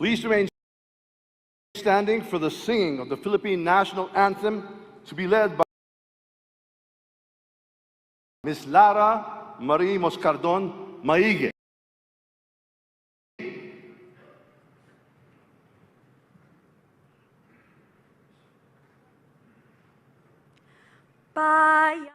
Please remain standing for the singing of the Philippine National Anthem to be led by Ms. Lara Marie Moscardon Maige. Bayang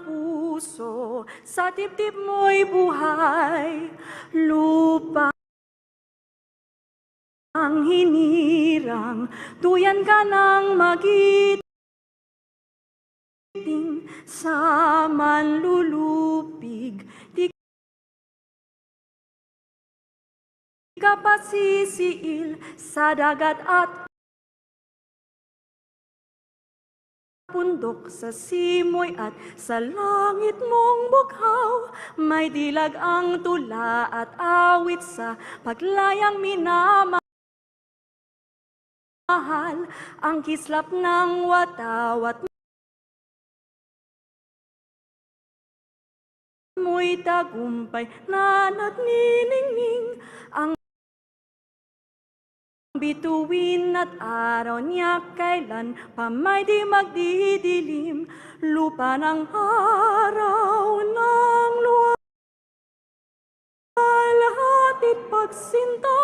puso, sa dibdib mo'y buhay, lupa ang hinirang, tuyan ka ng magiting sa manlulupig, di ka pasisiil sa dagat at bundok, sa simoy at sa langit mong bughaw, may dilag ang tula at awit sa paglayang minamahal, ang kislap ng watawat mo'y tagumpay na nagniningning, ang bituin at araw niya kailan pa may di magdidilim, lupa ng araw ng luwalhatit pagsinta,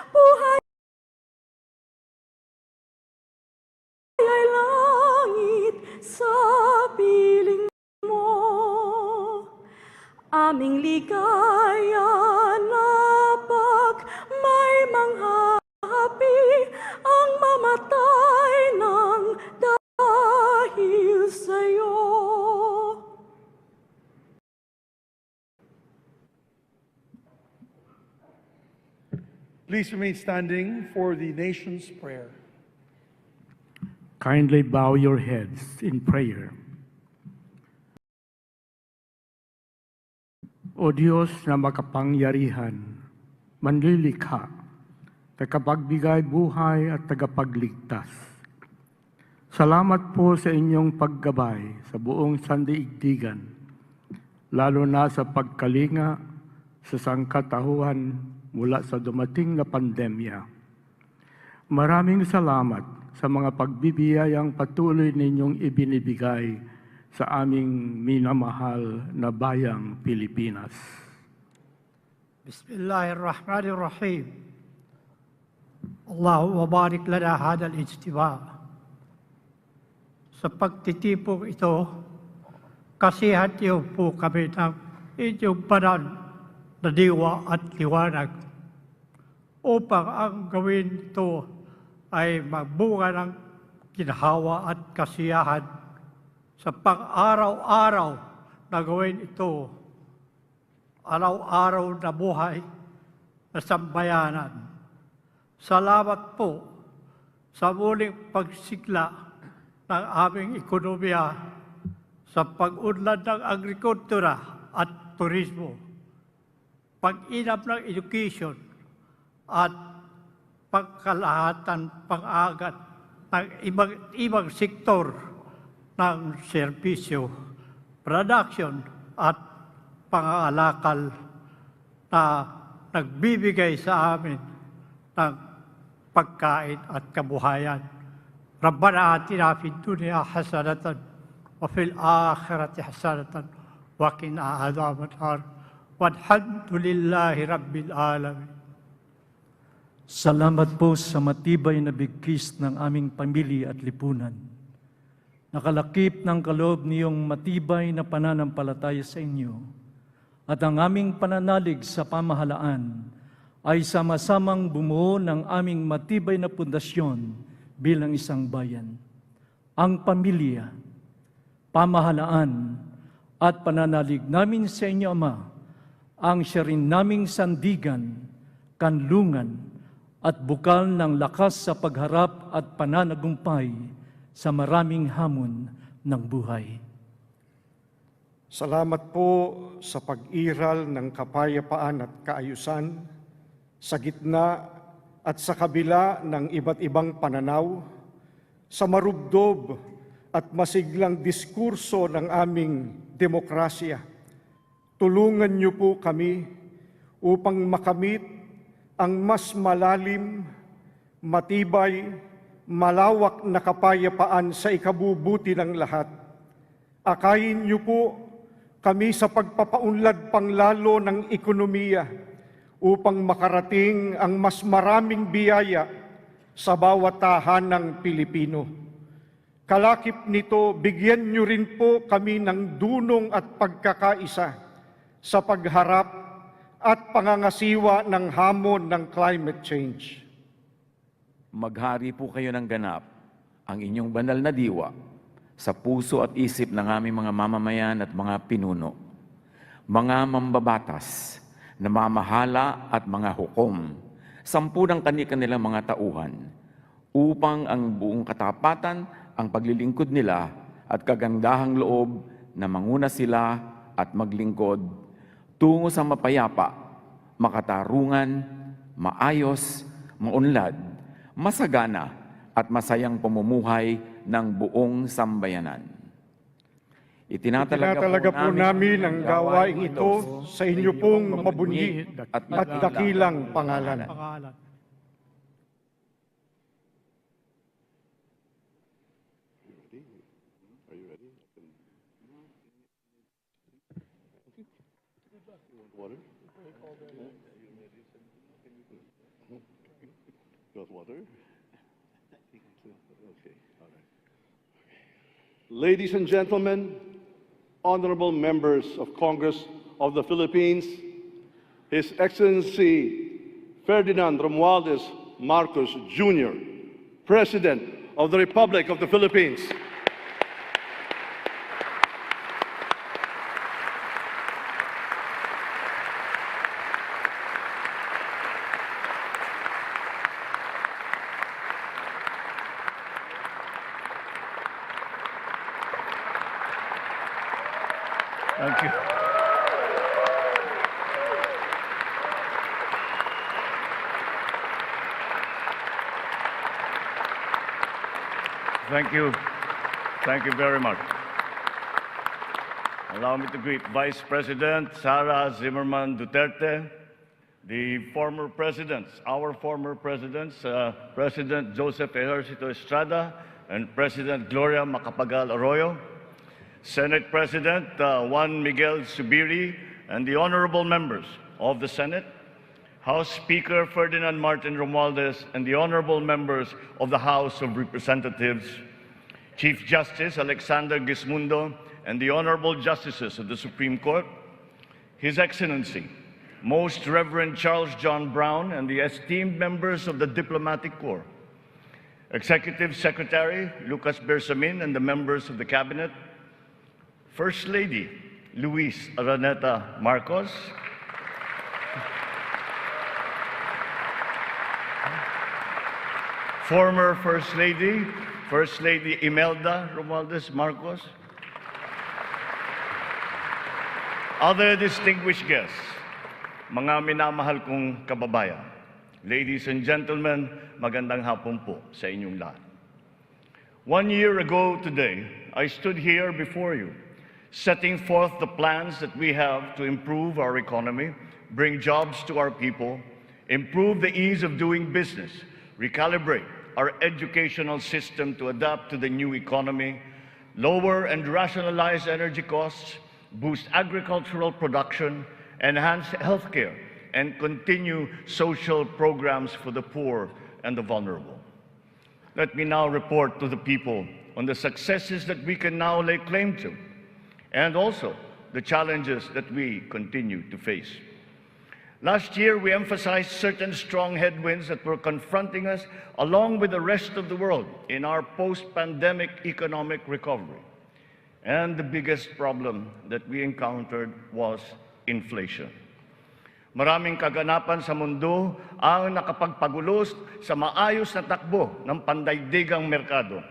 buhay ay langit sa piling mo, aming ligaya na pag may manghahapi ang mamatay ng dahil sa'yo. Please remain standing for the nation's prayer. Kindly bow your heads in prayer. O Diyos na makapangyarihan, manlilikha, tagapagbigay buhay at tagapagligtas. Salamat po sa inyong paggabay sa buong sandaigdigan, lalo na sa pagkalinga sa sangkatauhan mula sa dumating na pandemya. Maraming salamat sa mga pagbibiyayang patuloy ninyong ibinibigay sa aming minamahal na bayang Pilipinas. Bismillahirrahmanirrahim. Allahumma barik lana hadal ijtima. Sa pagtitipong ito, kasihan niyo po kami ng inyong banal na diwa at liwanag upang ang gawin ito ay magbunga ng ginhawa at kasiyahan sa pang-araw-araw na gawin ito, araw-araw na buhay na sambayanan. Salamat po sa muling pagsigla ng aming ekonomiya sa pag-unlad ng agrikultura at turismo, pag-inam ng education at pagkalahatan pang-agat ng ibang sektor ng serbisyo, production at pangangalakal na nagbibigay sa amin ng pagkain at kabuhayan. Rabbana atina fid dunya hasanatan wa fil akhirati hasanatan wa qina adhaban nar. Walhamdulillahi rabbil alamin. Salamat po sa matibay na bigkis ng aming pamilya at lipunan. Nakalakip ng kaloob niyong matibay na pananampalataya sa inyo at ang aming pananalig sa pamahalaan ay sama-samang bumuo ng aming matibay na pundasyon bilang isang bayan. Ang pamilya, pamahalaan at pananalig namin sa inyo, Ama, ang siya rin naming sandigan, kanlungan at bukal ng lakas sa pagharap at pananagumpay sa maraming hamon ng buhay. Salamat po sa pag-iral ng kapayapaan at kaayusan sa gitna at sa kabila ng iba't ibang pananaw, sa marubdob at masiglang diskurso ng aming demokrasya. Tulungan niyo po kami upang makamit ang mas malalim, matibay, malawak na kapayapaan sa ikabubuti ng lahat. Akayin niyo po kami sa pagpapaunlad panglalo ng ekonomiya upang makarating ang mas maraming biyaya sa bawat tahanang Pilipino. Kalakip nito, bigyan niyo rin po kami ng dunong at pagkakaisa sa pagharap at pangangasiwa ng hamon ng climate change. Maghari po kayo ng ganap ang inyong banal na diwa sa puso at isip ng aming mga mamamayan at mga pinuno, mga mambabatas, na mamahala at mga hukom, sampu ng kanilang mga tauhan, upang ang buong katapatan, ang paglilingkod nila at kagandahang loob na manguna sila at maglingkod tungo sa mapayapa, makatarungan, maayos, maunlad, masagana at masayang pamumuhay ng buong sambayanan. Itinatalaga po namin ang gawain ito sa inyo pong mabunyi at dakilang pangalan. Ladies and gentlemen, honorable members of Congress of the Philippines, His Excellency Ferdinand Romualdez Marcos Jr., President of the Republic of the Philippines. Thank you. Thank you. Thank you very much. Allow me to greet Vice President Sara Zimmerman Duterte, the former presidents, our former presidents, President Joseph Ejercito Estrada and President Gloria Macapagal Arroyo, Senate President Juan Miguel Zubiri, and the honorable members of the Senate, House Speaker Ferdinand Martin Romualdez, and the honorable members of the House of Representatives, Chief Justice Alexander Gismundo, and the honorable justices of the Supreme Court, His Excellency, Most Reverend Charles John Brown, and the esteemed members of the Diplomatic Corps, Executive Secretary Lucas Bersamin and the members of the Cabinet, First Lady Luis Araneta Marcos, former First Lady Imelda Romualdez Marcos, other distinguished guests, mga minamahal kong kababayan, ladies and gentlemen, magandang hapon po sa inyong lahat. 1 year ago today, I stood here before you, setting forth the plans that we have to improve our economy, bring jobs to our people, improve the ease of doing business, recalibrate our educational system to adapt to the new economy, lower and rationalize energy costs, boost agricultural production, enhance healthcare, and continue social programs for the poor and the vulnerable. Let me now report to the people on the successes that we can now lay claim to, and also the challenges that we continue to face. Last year, we emphasized certain strong headwinds that were confronting us along with the rest of the world in our post-pandemic economic recovery. And the biggest problem that we encountered was inflation. Maraming kaganapan sa mundo ang nakapagpagulos sa maayos na takbo ng pandaigdigang merkado.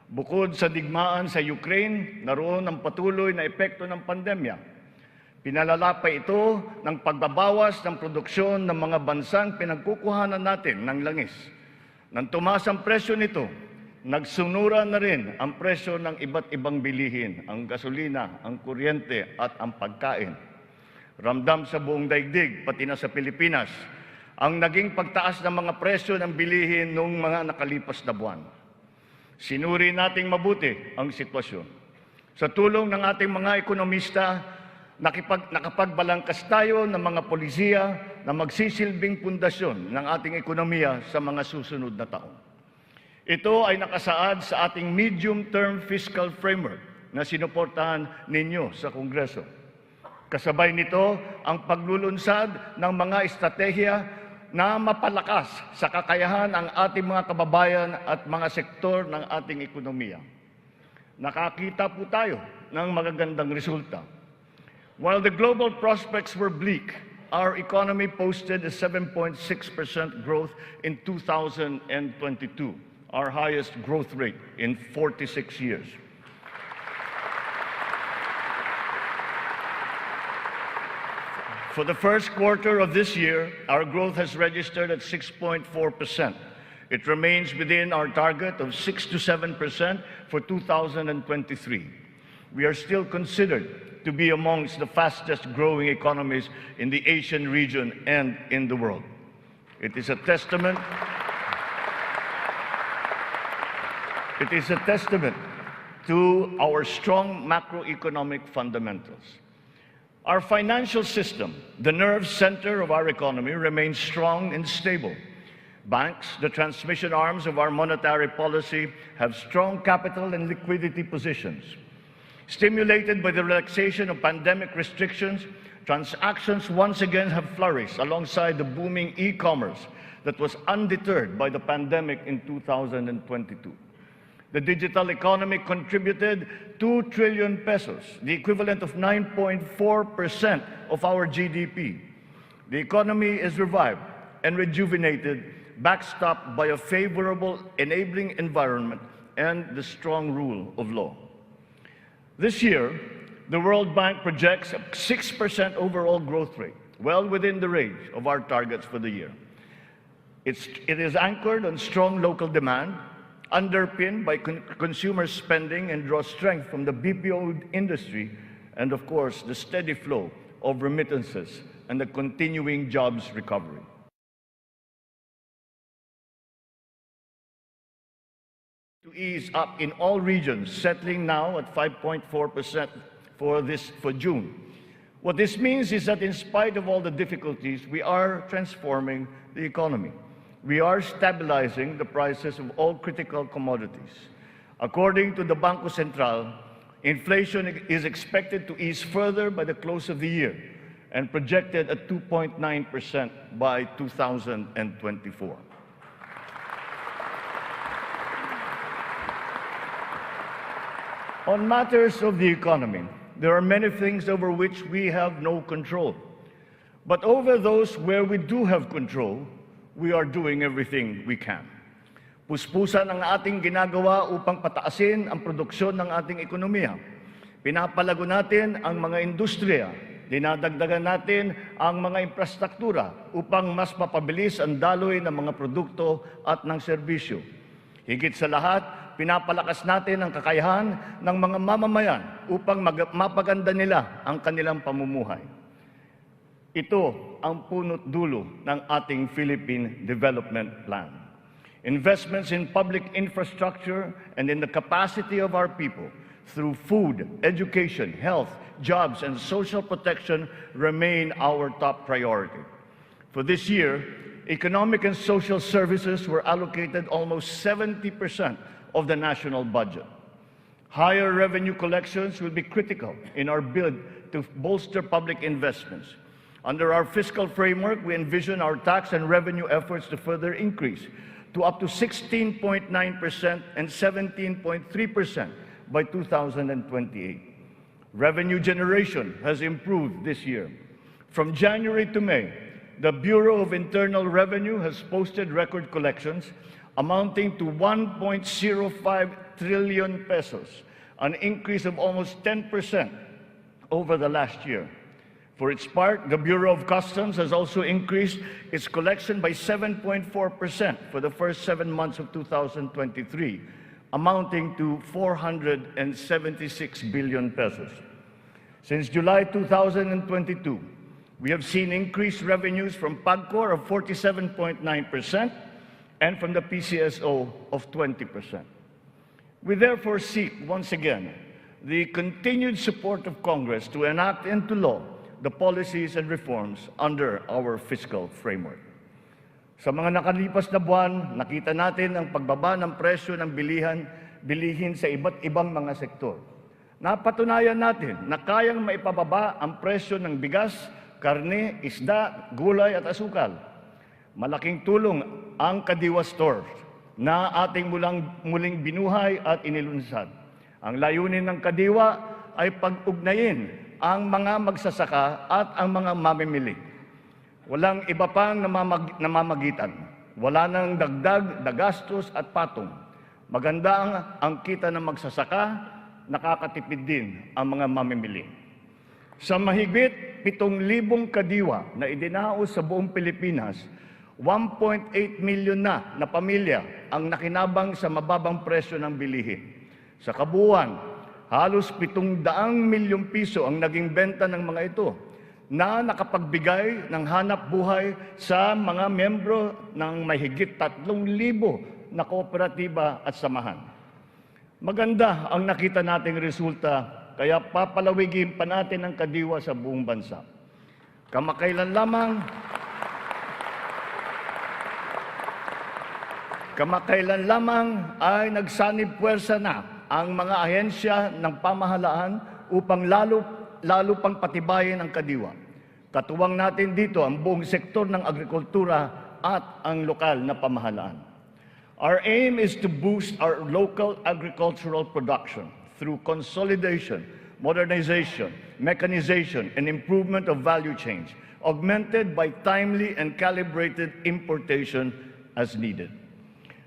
Bukod sa digmaan sa Ukraine, naroon ang patuloy na epekto ng pandemya. Pinalala pa ito ng pagbabawas ng produksyon ng mga bansang pinagkukuhanan natin ng langis. Nang tumaas ang presyo nito, Nagsunura na rin ang presyo ng iba't ibang bilihin, ang gasolina, ang kuryente at ang pagkain. Ramdam sa buong daigdig, pati na sa Pilipinas, ang naging pagtaas ng mga presyo ng bilihin noong mga nakalipas na buwan. Sinuri nating mabuti ang sitwasyon. Sa tulong ng ating mga ekonomista, nakapagbalangkas tayo ng mga polisiya na magsisilbing pundasyon ng ating ekonomiya sa mga susunod na taon. Ito ay nakasaad sa ating medium-term fiscal framework na sinuportahan ninyo sa Kongreso. Kasabay nito ang paglulunsad ng mga estratehiya na mapalakas sa kakayahan ang ating mga kababayan at mga sektor ng ating ekonomiya. Nakakita po tayo ng magagandang resulta. While the global prospects were bleak, our economy posted a 7.6% growth in 2022. Our highest growth rate in 46 years. For the first quarter of this year, our growth has registered at 6.4%. It remains within our target of 6 to 7% for 2023. We are still considered to be amongst the fastest growing economies in the Asian region and in the world. It is a testament to our strong macroeconomic fundamentals. Our financial system, the nerve center of our economy, remains strong and stable. Banks, the transmission arms of our monetary policy, have strong capital and liquidity positions. Stimulated by the relaxation of pandemic restrictions, transactions once again have flourished alongside the booming e-commerce that was undeterred by the pandemic in 2022. The digital economy contributed 2 trillion pesos, the equivalent of 9.4% of our GDP. The economy is revived and rejuvenated, backstopped by a favorable enabling environment and the strong rule of law. This year, the World Bank projects a 6% overall growth rate, well within the range of our targets for the year. It is anchored on strong local demand, underpinned by consumer spending, and draws strength from the BPO industry and, of course, the steady flow of remittances and the continuing jobs recovery. To ease up in all regions, settling now at 5.4% for June. What this means is that in spite of all the difficulties, we are transforming the economy. We are stabilizing the prices of all critical commodities. According to the Bangko Sentral, inflation is expected to ease further by the close of the year and projected at 2.9% by 2024. On matters of the economy, there are many things over which we have no control. But over those where we do have control, we are doing everything we can. Puspusan ang ating ginagawa upang pataasin ang produksyon ng ating ekonomiya. Pinapalago natin ang mga industriya. Dinadagdagan natin ang mga infrastruktura upang mas mapabilis ang daloy ng mga produkto at ng serbisyo. Higit sa lahat, pinapalakas natin ang kakayahan ng mga mamamayan upang mapaganda nila ang kanilang pamumuhay. Ito ang punot dulo ng ating Philippine Development Plan. Investments in public infrastructure and in the capacity of our people through food, education, health, jobs, and social protection remain our top priority. For this year, economic and social services were allocated almost 70% of the national budget. Higher revenue collections will be critical in our bid to bolster public investments. Under our fiscal framework, we envision our tax and revenue efforts to further increase to up to 16.9% and 17.3% by 2028. Revenue generation has improved this year. From January to May, the Bureau of Internal Revenue has posted record collections amounting to 1.05 trillion pesos, an increase of almost 10% over the last year. For its part, the Bureau of Customs has also increased its collection by 7.4% for the first 7 months of 2023, amounting to 476 billion pesos. Since July 2022, we have seen increased revenues from PAGCOR of 47.9% and from the PCSO of 20%. We therefore seek, once again, the continued support of Congress to enact into law the policies and reforms under our fiscal framework. Sa mga nakalipas na buwan, nakita natin ang pagbaba ng presyo ng bilihin sa iba't ibang mga sektor. Napatunayan natin na kayang maipababa ang presyo ng bigas, karne, isda, gulay at asukal. Malaking tulong ang Kadiwa Stores na ating muling binuhay at inilunsad. Ang layunin ng Kadiwa ay pag-ugnayin ang mga magsasaka at ang mga mamimili. Walang iba pang namamagitan. Wala nang dagdag, dagastos at patong. Maganda ang kita ng magsasaka, nakakatipid din ang mga mamimili. Sa mahigit 7,000 kadiwa na idinaos sa buong Pilipinas, 1.8 million na pamilya ang nakinabang sa mababang presyo ng bilihin. Sa kabuuan, halos 700 milyong piso ang naging benta ng mga ito na nakapagbigay ng hanap buhay sa mga membro ng mahigit 3,000 na kooperatiba at samahan. Maganda ang nakita nating resulta, kaya papalawigin pa natin ang Kadiwa sa buong bansa. Kamakailan lamang ay nagsanib puwersa na ang mga ahensya ng pamahalaan upang lalo pang patibayin ang Kadiwa. Katuwang natin dito ang buong sektor ng agrikultura at ang lokal na pamahalaan. Our aim is to boost our local agricultural production through consolidation, modernization, mechanization, and improvement of value chains, augmented by timely and calibrated importation as needed.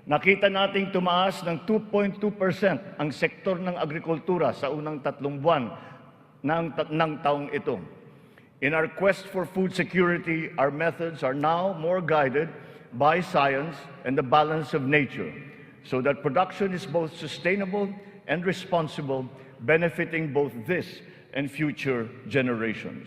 Nakita nating tumaas ng 2.2% ang sektor ng agrikultura sa unang 3 buwan ng taong ito. In our quest for food security, our methods are now more guided by science and the balance of nature, so that production is both sustainable and responsible, benefiting both this and future generations.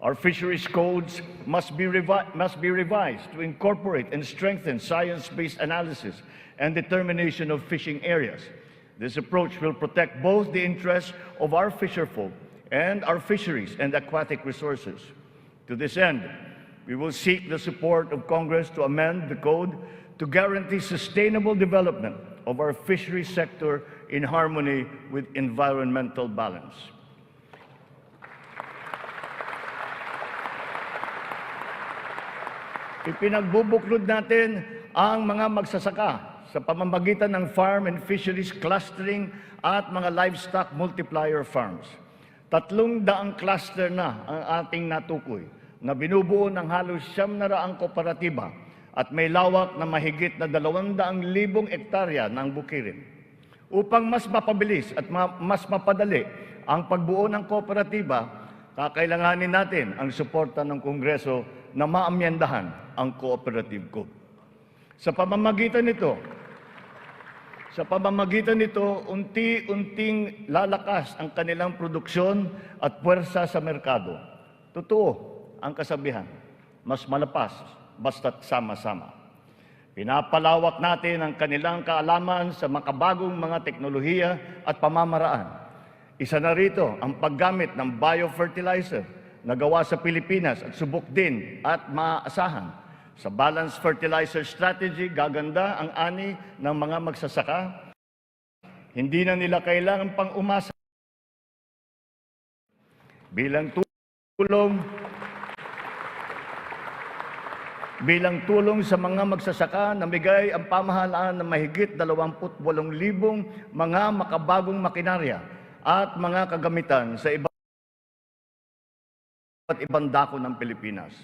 Our fisheries codes must be revised to incorporate and strengthen science-based analysis and determination of fishing areas. This approach will protect both the interests of our fisherfolk and our fisheries and aquatic resources. To this end, we will seek the support of Congress to amend the code to guarantee sustainable development of our fisheries sector in harmony with environmental balance. Ipinagbubuklod natin ang mga magsasaka sa pamamagitan ng farm and fisheries clustering at mga livestock multiplier farms. 300 cluster na ang ating natukoy na binubuo ng halos 700 kooperatiba at may lawak na mahigit na 200,000 hektarya ng bukirin. Upang mas mapabilis at mas mapadali ang pagbuo ng kooperatiba, kakailanganin natin ang suporta ng Kongreso na maamyendahan ang Cooperative Code. Sa pamamagitan nito, unti-unting lalakas ang kanilang produksyon at puwersa sa merkado. Totoo ang kasabihan, mas malapas basta't sama-sama. Pinapalawak natin ang kanilang kaalaman sa makabagong mga teknolohiya at pamamaraan. Isa na rito ang paggamit ng biofertilizer na gawa sa Pilipinas at subok din at maaasahan. Sa balanced fertilizer strategy, gaganda ang ani ng mga magsasaka. Hindi na nila kailangan pang umasa. Bilang tulong sa mga magsasaka, namigay ang pamahalaan ng mahigit 28,000 mga makabagong makinarya at mga kagamitan sa iba't ibang dako ng Pilipinas.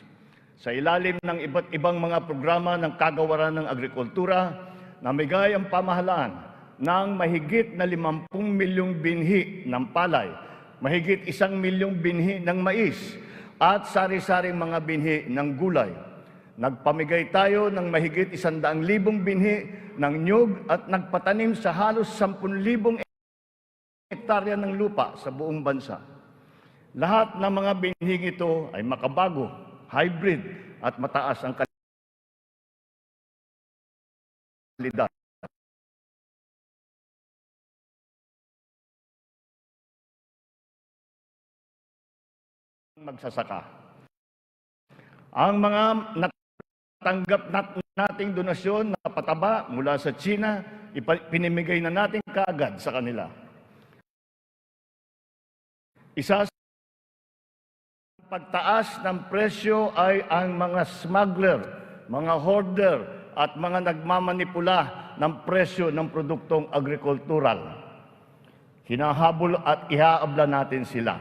Sa ilalim ng iba't ibang mga programa ng kagawaran ng agrikultura, namigay ang pamahalaan ng mahigit na 50 milyong binhi ng palay, mahigit 1 milyong binhi ng mais, at sari-saring mga binhi ng gulay. Nagpamigay tayo ng mahigit 100,000 binhi ng nyug at nagpatanim sa halos 10,000 hektarya ng lupa sa buong bansa. Lahat ng mga binhing ito ay makabago, hybrid at mataas ang kalidad. Magsasaka. Ang mga natanggap nating donasyon na pataba mula sa China, pinimigay na natin kaagad sa kanila. Isa sa pagtaas ng presyo ay ang mga smuggler, mga hoarder at mga nagmamanipula ng presyo ng produktong agrikultural. Hinahabol at ihaabla natin sila.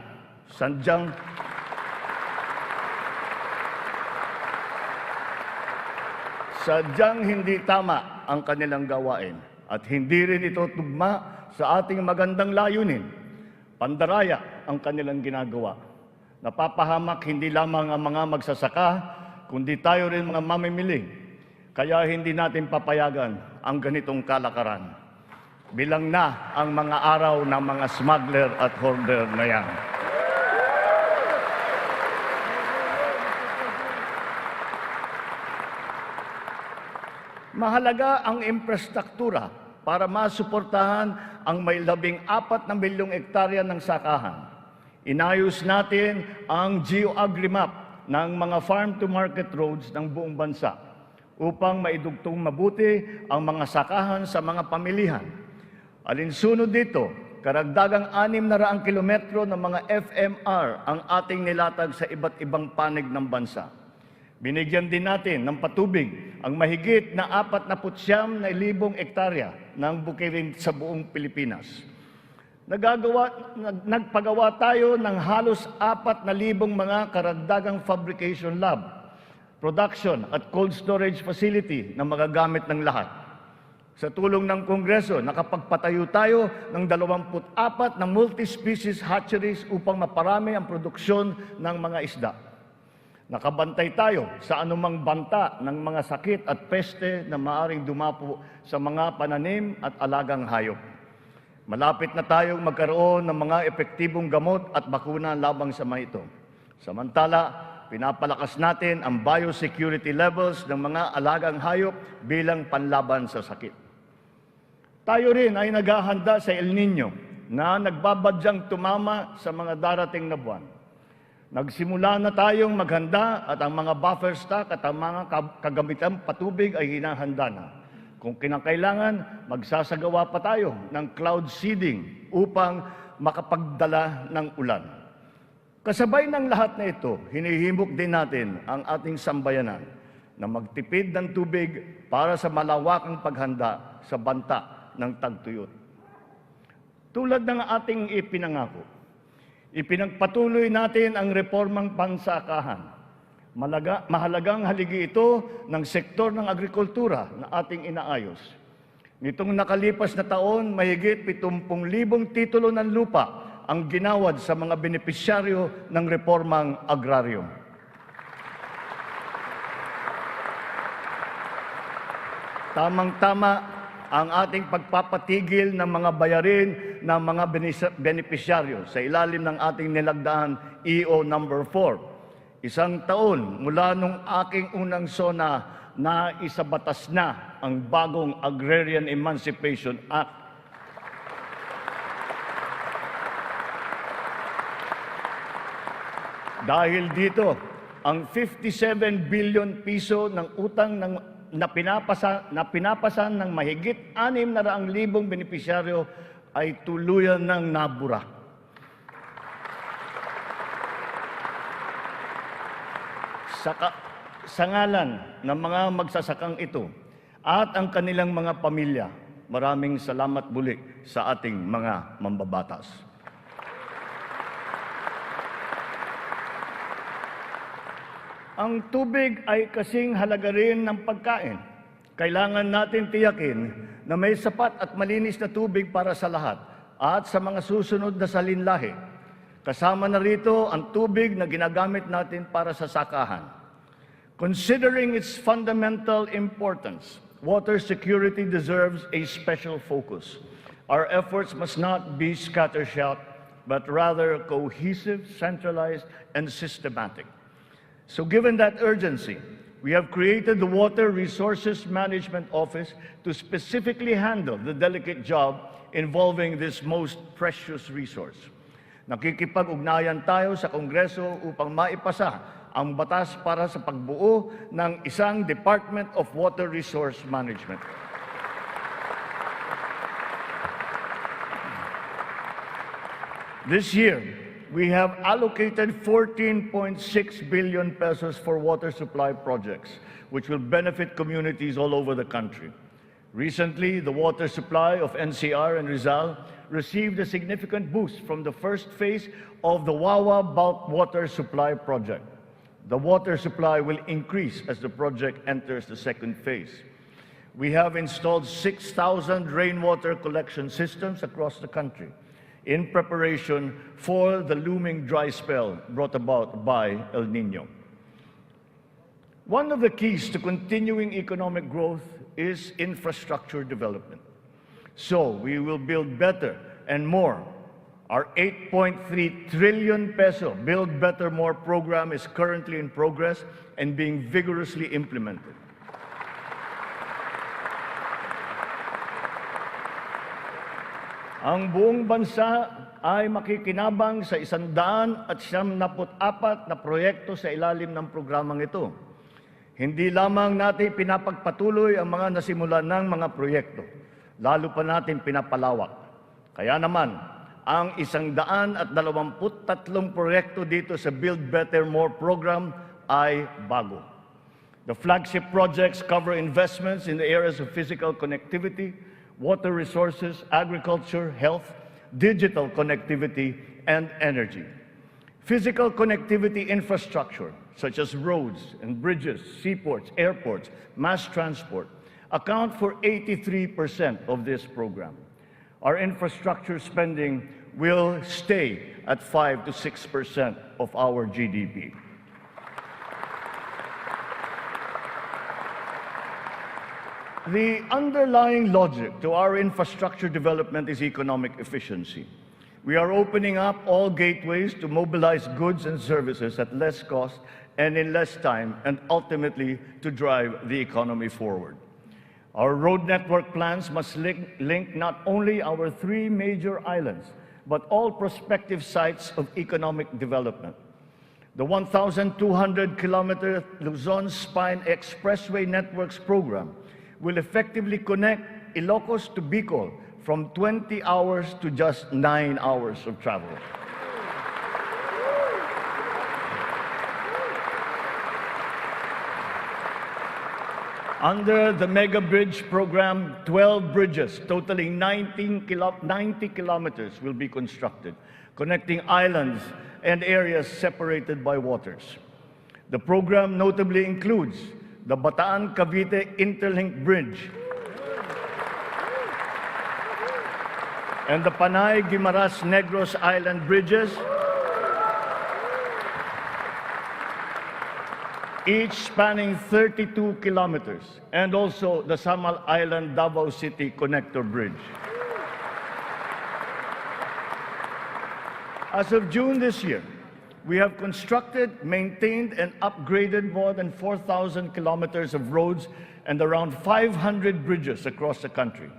Sadyang hindi tama ang kanilang gawain at hindi rin ito tugma sa ating magandang layunin. Pandaraya ang kanilang ginagawa. Napapahamak hindi lamang ang mga magsasaka, kundi tayo rin mga mamimili. Kaya hindi natin papayagan ang ganitong kalakaran. Bilang na ang mga araw ng mga smuggler at hoarder na yan. Mahalaga ang infrastruktura para masuportahan ang may 14 na milyong hektarya ng sakahan. Inayos natin ang geo-agri-map ng mga farm-to-market roads ng buong bansa upang maidugtong mabuti ang mga sakahan sa mga pamilihan. Alinsunod dito, karagdagang 600 kilometro ng mga FMR ang ating nilatag sa iba't ibang panig ng bansa. Binigyan din natin ng patubig ang mahigit na 49,000 hektarya ng bukirin sa buong Pilipinas. Nagpagawa tayo ng halos 4,000 mga karagdagang fabrication lab, production at cold storage facility na magagamit ng lahat. Sa tulong ng Kongreso, nakapagpatayo tayo ng 24 na multi-species hatcheries upang maparami ang produksyon ng mga isda. Nakabantay tayo sa anumang banta ng mga sakit at peste na maaring dumapo sa mga pananim at alagang hayop. Malapit na tayong magkaroon ng mga epektibong gamot at bakuna labang sa mga ito. Samantala, pinapalakas natin ang biosecurity levels ng mga alagang hayop bilang panlaban sa sakit. Tayo rin ay naghahanda sa El Nino na nagbabadyang tumama sa mga darating na buwan. Nagsimula na tayong maghanda at ang mga buffer stock at ang mga kagamitang patubig ay hinahanda na. Kung kinakailangan, magsasagawa pa tayo ng cloud seeding upang makapagdala ng ulan. Kasabay ng lahat na ito, hinihimok din natin ang ating sambayanan na magtipid ng tubig para sa malawakang paghanda sa banta ng tagtuyot. Tulad ng ating ipinangako, ipinagpatuloy natin ang reformang pansakahan. Mahalagang haligi ito ng sektor ng agrikultura na ating inaayos. Nitong nakalipas na taon, mahigit 70,000 titulo ng lupa ang ginawad sa mga benepisyaryo ng reformang agraryo. Tamang-tama ang ating pagpapatigil ng mga bayarin ng mga benepisyaryo sa ilalim ng ating nilagdaan EO number 4. 1 taon mula nung aking unang Sona na isabatas na ang bagong Agrarian Emancipation Act. Dahil dito, ang 57 billion piso ng utang na pinapasan ng mahigit 600,000 benepisyaryo ay tuluyan ng nabura. Sa ngalan ng mga magsasakang ito at ang kanilang mga pamilya, maraming salamat muli sa ating mga mambabatas. Ang tubig ay kasing halaga rin ng pagkain. Kailangan natin tiyakin na may sapat at malinis na tubig para sa lahat at sa mga susunod na salinlahi. Kasama na rito ang tubig na ginagamit natin para sa sakahan. Considering its fundamental importance, water security deserves a special focus. Our efforts must not be scattershot, but rather cohesive, centralized, and systematic. So given that urgency, we have created the Water Resources Management Office to specifically handle the delicate job involving this most precious resource. Nakikipag-ugnayan tayo sa Kongreso upang maipasa ang batas para sa pagbuo ng isang Department of Water Resource Management. This year, we have allocated 14.6 billion pesos for water supply projects, which will benefit communities all over the country. Recently, the water supply of NCR and Rizal received a significant boost from the first phase of the Wawa Bulk Water Supply Project. The water supply will increase as the project enters the second phase. We have installed 6,000 rainwater collection systems across the country in preparation for the looming dry spell brought about by El Niño. One of the keys to continuing economic growth is infrastructure development. So we will build better and more. Our 8.3 trillion peso Build Better More program is currently in progress and being vigorously implemented. Ang buong bansa ay makikinabang sa 174 na proyekto sa ilalim ng programang ito. Hindi lamang natin pinapagpatuloy ang mga nasimulan ng mga proyekto, lalo pa natin pinapalawak. Kaya naman, ang 123 proyekto dito sa Build Better More program ay bago. The flagship projects cover investments in the areas of physical connectivity, water resources, agriculture, health, digital connectivity, and energy. Physical connectivity infrastructure, such as roads and bridges, seaports, airports, mass transport, account for 83% of this program. Our infrastructure spending will stay at 5 to 6% of our GDP. The underlying logic to our infrastructure development is economic efficiency. We are opening up all gateways to mobilize goods and services at less cost and in less time, and ultimately to drive the economy forward. Our road network plans must link not only our 3 major islands, but all prospective sites of economic development. The 1,200-kilometer Luzon Spine Expressway Networks program will effectively connect Ilocos to Bicol from 20 hours to just 9 hours of travel. Under the Mega Bridge program, 12 bridges totaling 90 kilometers will be constructed, connecting islands and areas separated by waters. The program notably includes the Bataan-Cavite Interlink Bridge and the Panay-Guimaras-Negros Island bridges, each spanning 32 kilometers, and also the Samal Island Davao City Connector Bridge. As of June this year, we have constructed, maintained, and upgraded more than 4,000 kilometers of roads and around 500 bridges across the country.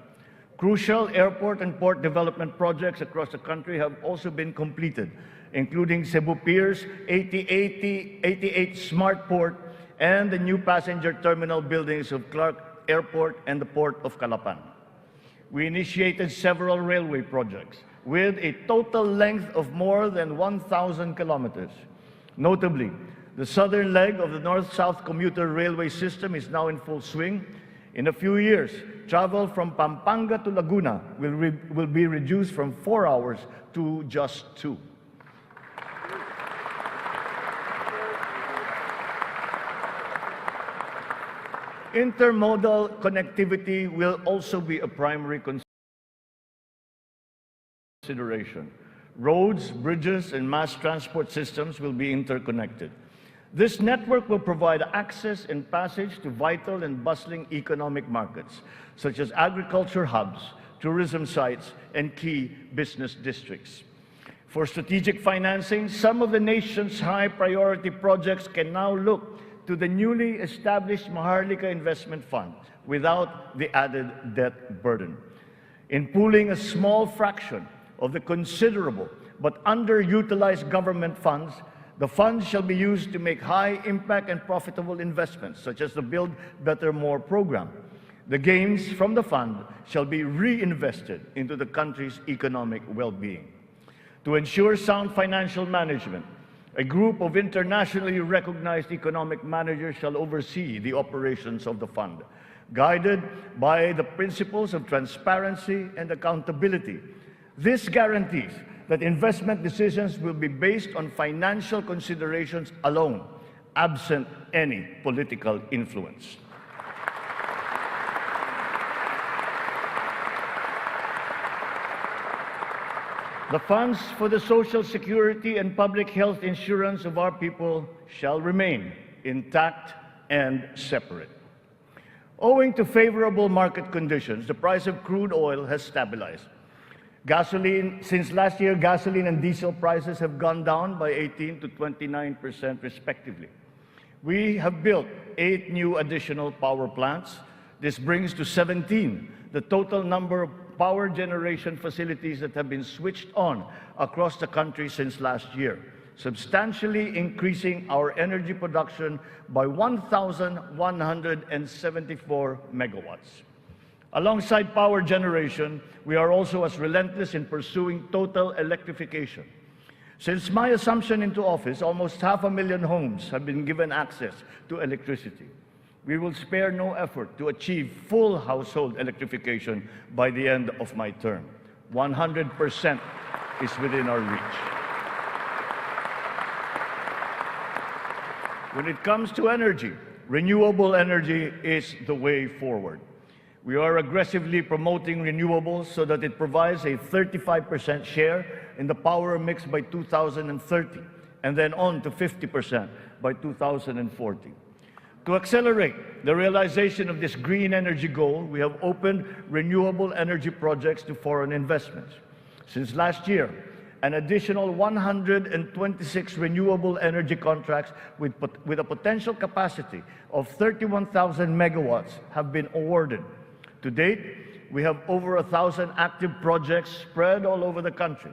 Crucial airport and port development projects across the country have also been completed, including Cebu Pier's 88 Smart Port and the new passenger terminal buildings of Clark Airport and the Port of Calapan. We initiated several railway projects with a total length of more than 1,000 kilometers. Notably, the southern leg of the North-South commuter railway system is now in full swing. In a few years, travel from Pampanga to Laguna will be reduced from 4 hours to just 2. Intermodal connectivity will also be a primary consideration. Roads, bridges, and mass transport systems will be interconnected. This network will provide access and passage to vital and bustling economic markets, such as agriculture hubs, tourism sites, and key business districts. For strategic financing, some of the nation's high-priority projects can now look to the newly established Maharlika Investment Fund without the added debt burden. In pooling a small fraction of the considerable but underutilized government funds, the funds shall be used to make high-impact and profitable investments, such as the Build Better More program. The gains from the fund shall be reinvested into the country's economic well-being. To ensure sound financial management, a group of internationally recognized economic managers shall oversee the operations of the fund, guided by the principles of transparency and accountability. This guarantees that investment decisions will be based on financial considerations alone, absent any political influence. The funds for the social security and public health insurance of our people shall remain intact and separate. Owing to favorable market conditions, the price of crude oil has stabilized. Since last year, gasoline and diesel prices have gone down by 18% to 29% respectively. We have built 8 new additional power plants. This brings to 17 the total number of power generation facilities that have been switched on across the country since last year, substantially increasing our energy production by 1,174 megawatts. Alongside power generation, we are also as relentless in pursuing total electrification. Since my assumption into office, almost 500,000 homes have been given access to electricity. We will spare no effort to achieve full household electrification by the end of my term. 100% is within our reach. When it comes to energy, renewable energy is the way forward. We are aggressively promoting renewables so that it provides a 35% share in the power mix by 2030, and then on to 50% by 2040. To accelerate the realization of this green energy goal, we have opened renewable energy projects to foreign investments. Since last year, an additional 126 renewable energy contracts with a potential capacity of 31,000 megawatts have been awarded. To date, we have over 1,000 active projects spread all over the country.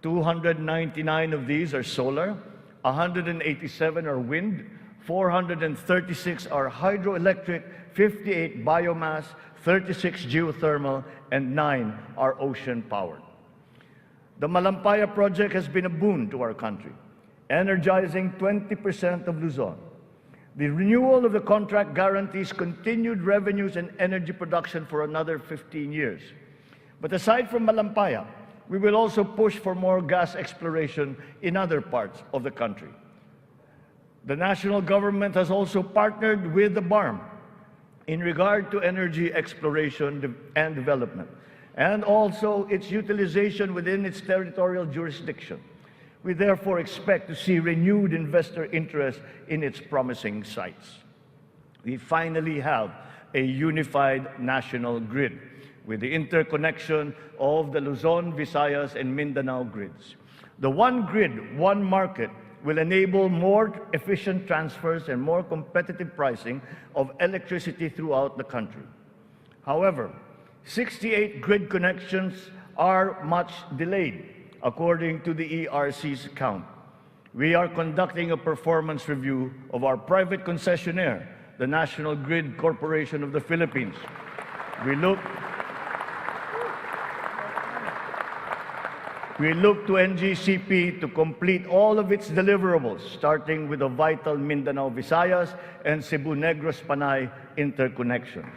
299 of these are solar, 187 are wind, 436 are hydroelectric, 58 biomass, 36 geothermal, and 9 are ocean-powered. The Malampaya project has been a boon to our country, energizing 20% of Luzon. The renewal of the contract guarantees continued revenues and energy production for another 15 years. But aside from Malampaya, we will also push for more gas exploration in other parts of the country. The national government has also partnered with the BARM in regard to energy exploration and development, and also its utilization within its territorial jurisdiction. We therefore expect to see renewed investor interest in its promising sites. We finally have a unified national grid with the interconnection of the Luzon, Visayas, and Mindanao grids. The one grid, one market will enable more efficient transfers and more competitive pricing of electricity throughout the country. However, 68 grid connections are much delayed, according to the ERC's count. We are conducting a performance review of our private concessionaire, the National Grid Corporation of the Philippines. We look to NGCP to complete all of its deliverables, starting with the vital Mindanao, Visayas, and Cebu Negros Panay interconnections.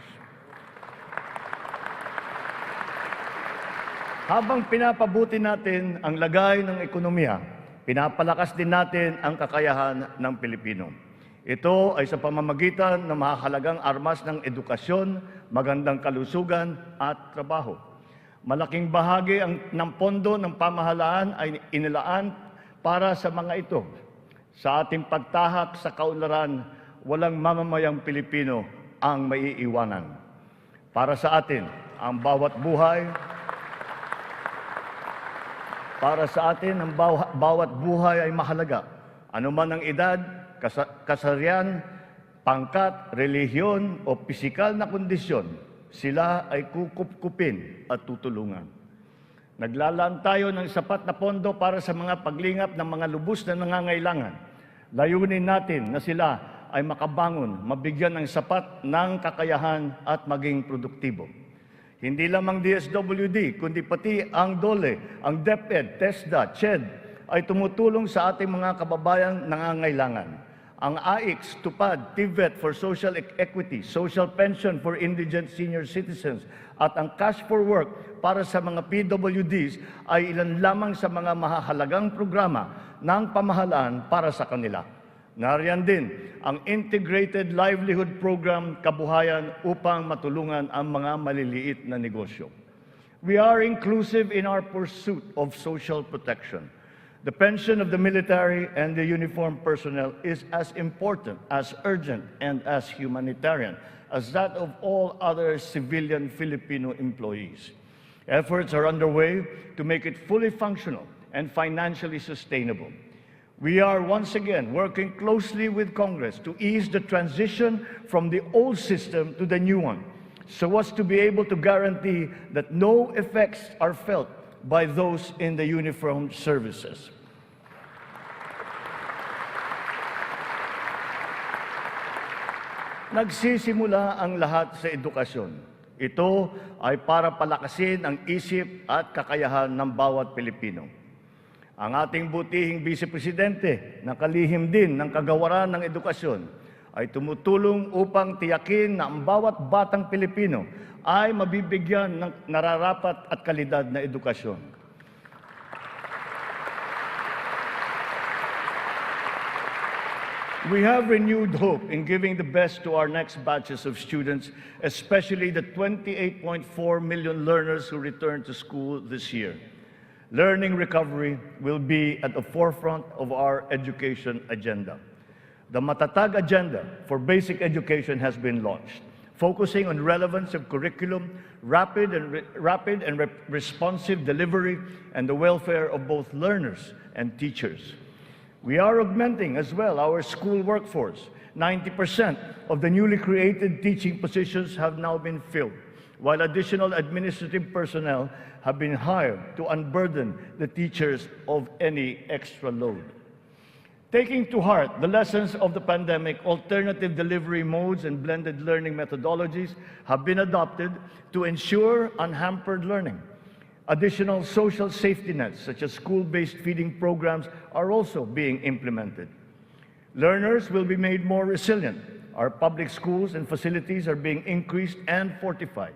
Habang pinapabuti natin ang lagay ng ekonomiya, pinapalakas din natin ang kakayahan ng Pilipino. Ito ay sa pamamagitan ng mahalagang armas ng edukasyon, magandang kalusugan at trabaho. Malaking bahagi ng pondo ng pamahalaan ay inilaan para sa mga ito. Sa ating pagtahak sa kaunlaran, walang mamamayang Pilipino ang maiiwanan. Para sa atin, ang bawat buhay ay mahalaga. Anuman ang edad, kasarian, pangkat, relihiyon o pisikal na kondisyon, sila ay kukupkupin at tutulungan. Naglalaan tayo ng sapat na pondo para sa mga paglingap ng mga lubos na nangangailangan. Layunin natin na sila ay makabangon, mabigyan ng sapat ng kakayahan at maging produktibo. Hindi lamang DSWD, kundi pati ang DOLE, ang DepEd, TESDA, CHED ay tumutulong sa ating mga kababayang nangangailangan. Ang AIX, TUPAD, TVET for Social Equity, Social Pension for Indigent Senior Citizens, at ang Cash for Work para sa mga PWDs ay ilan lamang sa mga mahahalagang programa ng pamahalaan para sa kanila. Nariyan din ang Integrated Livelihood Program Kabuhayan upang matulungan ang mga maliliit na negosyo. We are inclusive in our pursuit of social protection. The pension of the military and the uniformed personnel is as important, as urgent, and as humanitarian as that of all other civilian Filipino employees. Efforts are underway to make it fully functional and financially sustainable. We are once again working closely with Congress to ease the transition from the old system to the new one, so as to be able to guarantee that no effects are felt by those in the uniformed services. Nagsisimula ang lahat sa edukasyon. Ito ay para palakasin ang isip at kakayahan ng bawat Pilipino. Ang ating butihing Vice Presidente na kalihim din ng kagawaran ng edukasyon ay tumutulong upang tiyakin na ang bawat batang Pilipino ay mabibigyan ng nararapat at kalidad na edukasyon. We have renewed hope in giving the best to our next batches of students, especially the 28.4 million learners who return to school this year. Learning recovery will be at the forefront of our education agenda. The Matatag Agenda for Basic Education has been launched, focusing on relevance of curriculum, rapid and responsive delivery, and the welfare of both learners and teachers. We are augmenting as well our school workforce. 90% of the newly created teaching positions have now been filled, while additional administrative personnel have been hired to unburden the teachers of any extra load. Taking to heart the lessons of the pandemic, alternative delivery modes and blended learning methodologies have been adopted to ensure unhampered learning. Additional social safety nets, such as school-based feeding programs, are also being implemented. Learners will be made more resilient. Our public schools and facilities are being increased and fortified.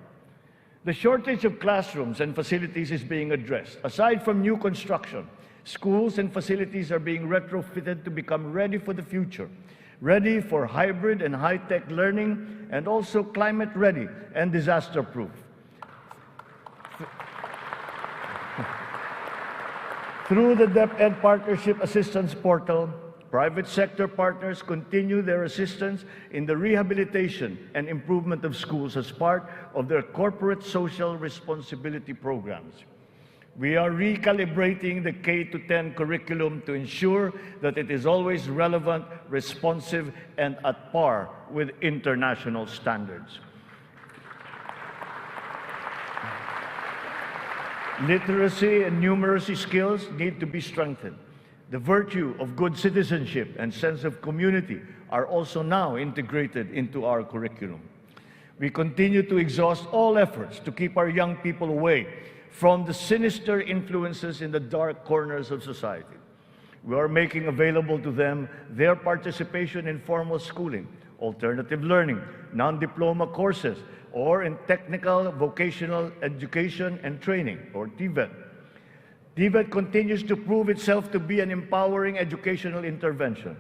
The shortage of classrooms and facilities is being addressed. Aside from new construction, schools and facilities are being retrofitted to become ready for the future, ready for hybrid and high-tech learning, and also climate-ready and disaster-proof. Through the DepEd Partnership Assistance Portal, private sector partners continue their assistance in the rehabilitation and improvement of schools as part of their corporate social responsibility programs. We are recalibrating the K-10 curriculum to ensure that it is always relevant, responsive, and at par with international standards. Literacy and numeracy skills need to be strengthened. The virtue of good citizenship and sense of community are also now integrated into our curriculum. We continue to exhaust all efforts to keep our young people away from the sinister influences in the dark corners of society. We are making available to them their participation in formal schooling, alternative learning, non-diploma courses, or in technical vocational education and training, or TVET. TVET continues to prove itself to be an empowering educational intervention.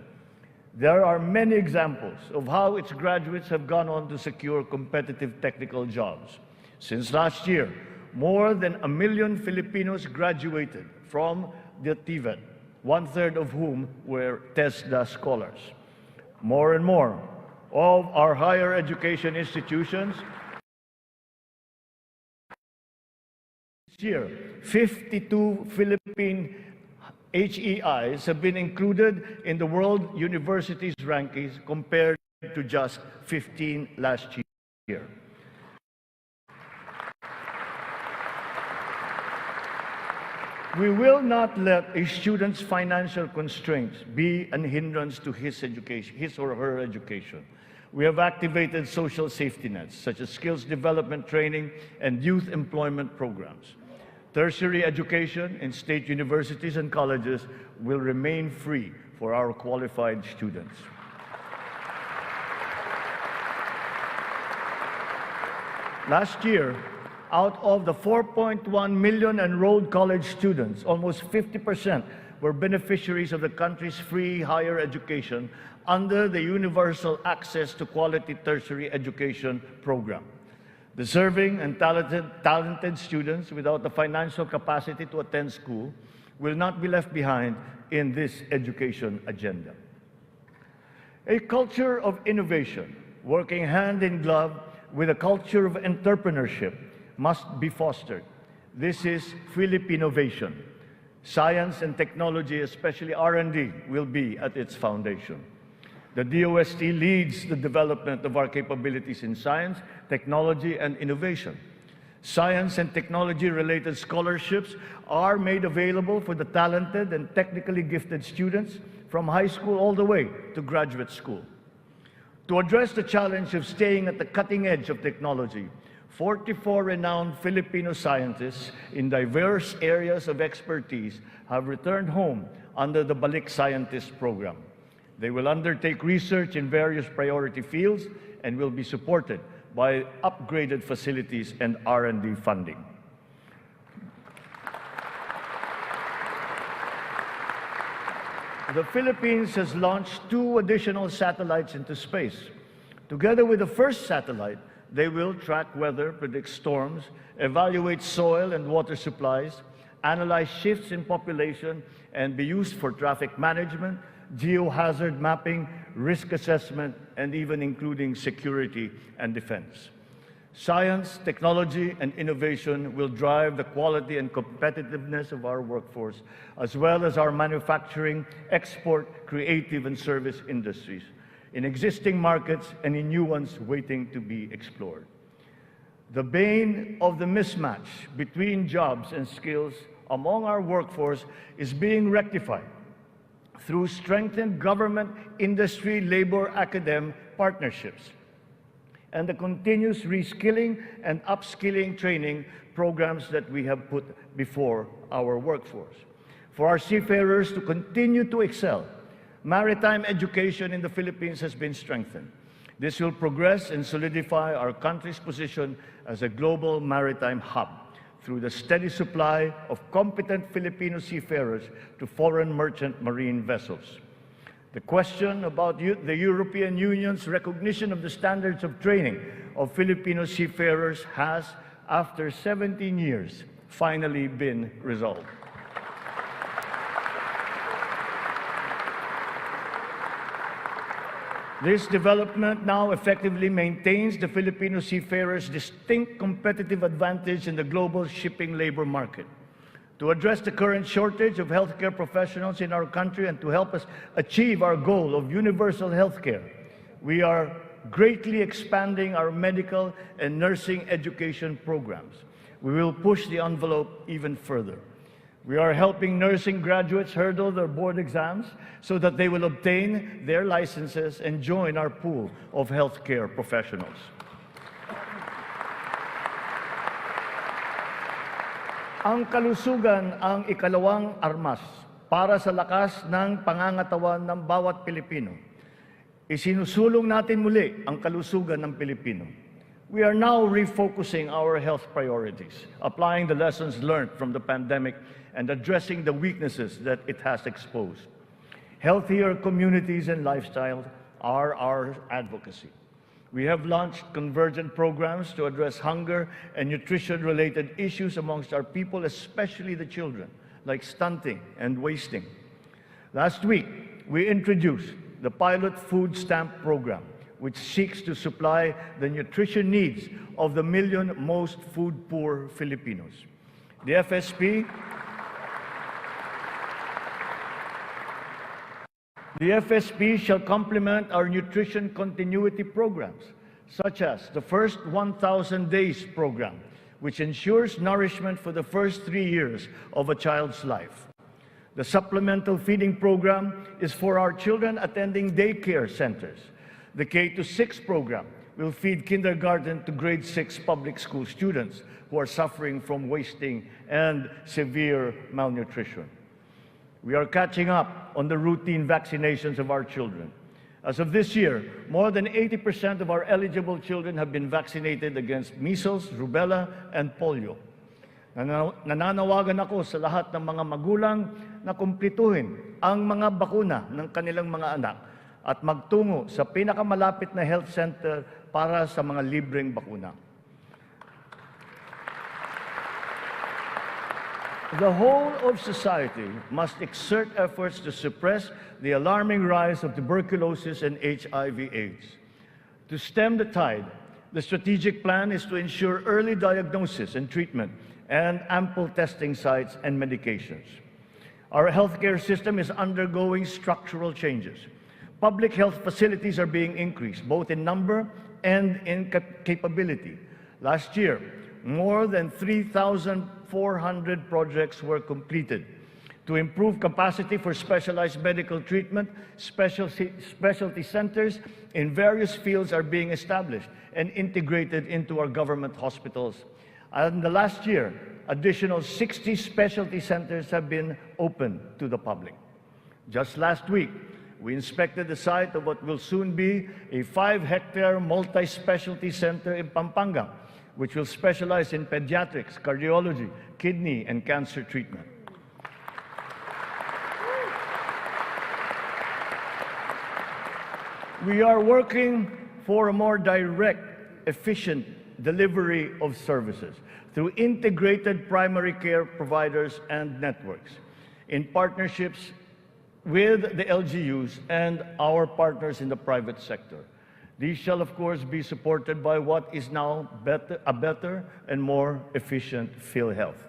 There are many examples of how its graduates have gone on to secure competitive technical jobs. Since last year, more than 1 million Filipinos graduated from the TVET. 1/3 of whom were TESDA scholars. More and more of our higher education institutions this year, 52 Philippine HEIs have been included in the World Universities rankings compared to just 15 last year. We will not let a student's financial constraints be a hindrance to his or her education. We have activated social safety nets, such as skills development training and youth employment programs. Tertiary education in state universities and colleges will remain free for our qualified students. Last year, out of the 4.1 million enrolled college students, almost 50% were beneficiaries of the country's free higher education under the Universal Access to Quality Tertiary Education program. Deserving and talented students without the financial capacity to attend school will not be left behind in this education agenda. A culture of innovation, working hand in glove with a culture of entrepreneurship, must be fostered. This is Philippinovation. Science and technology, especially R&D, will be at its foundation. The DOST leads the development of our capabilities in science, technology, and innovation. Science and technology-related scholarships are made available for the talented and technically gifted students from high school all the way to graduate school. To address the challenge of staying at the cutting edge of technology, 44 renowned Filipino scientists in diverse areas of expertise have returned home under the Balik Scientist program. They will undertake research in various priority fields and will be supported by upgraded facilities and R&D funding. The Philippines has launched 2 additional satellites into space. Together with the first satellite, they will track weather, predict storms, evaluate soil and water supplies, analyze shifts in population, and be used for traffic management, geohazard mapping, risk assessment, and even including security and defense. Science, technology, and innovation will drive the quality and competitiveness of our workforce, as well as our manufacturing, export, creative, and service industries, in existing markets and in new ones waiting to be explored. The bane of the mismatch between jobs and skills among our workforce is being rectified through strengthened government, industry, labor, academe partnerships, and the continuous reskilling and upskilling training programs that we have put before our workforce. For our seafarers to continue to excel, maritime education in the Philippines has been strengthened. This will progress and solidify our country's position as a global maritime hub through the steady supply of competent Filipino seafarers to foreign merchant marine vessels. The question about the European Union's recognition of the standards of training of Filipino seafarers has, after 17 years, finally been resolved. This development now effectively maintains the Filipino seafarers' distinct competitive advantage in the global shipping labor market. To address the current shortage of healthcare professionals in our country and to help us achieve our goal of universal healthcare, we are greatly expanding our medical and nursing education programs. We will push the envelope even further. We are helping nursing graduates hurdle their board exams so that they will obtain their licenses and join our pool of healthcare professionals. Ang kalusugan ang ikalawang armas para sa lakas ng pangangatawan ng bawat Pilipino. Isinusulong natin muli ang kalusugan ng Pilipino. We are now refocusing our health priorities, applying the lessons learned from the pandemic and addressing the weaknesses that it has exposed. Healthier communities and lifestyles are our advocacy. We have launched convergent programs to address hunger and nutrition-related issues amongst our people, especially the children, like stunting and wasting. Last week, we introduced the pilot food stamp program, which seeks to supply the nutrition needs of the million most food-poor Filipinos. The FSP shall complement our nutrition continuity programs, such as the First 1,000 Days program, which ensures nourishment for the first 3 years of a child's life. The supplemental feeding program is for our children attending daycare centers. The K-6 program will feed kindergarten to grade 6 public school students who are suffering from wasting and severe malnutrition. We are catching up on the routine vaccinations of our children. As of this year, more than 80% of our eligible children have been vaccinated against measles, rubella, and polio. Nananawagan ako sa lahat ng mga magulang na kumplituhin ang mga bakuna ng kanilang mga anak at magtungo sa pinakamalapit na health center para sa mga libreng bakuna. The whole of society must exert efforts to suppress the alarming rise of tuberculosis and HIV/AIDS. To stem the tide, the strategic plan is to ensure early diagnosis and treatment and ample testing sites and medications. Our healthcare system is undergoing structural changes. Public health facilities are being increased, both in number and in capability. Last year, more than 3,400 projects were completed. To improve capacity for specialized medical treatment, specialty centers in various fields are being established and integrated into our government hospitals. And the last year, additional 60 specialty centers have been opened to the public. Just last week, we inspected the site of what will soon be a 5-hectare multi-specialty center in Pampanga, which will specialize in pediatrics, cardiology, kidney, and cancer treatment. We are working for a more direct, efficient delivery of services through integrated primary care providers and networks in partnerships with the LGUs and our partners in the private sector. These shall, of course, be supported by what is now a better and more efficient PhilHealth.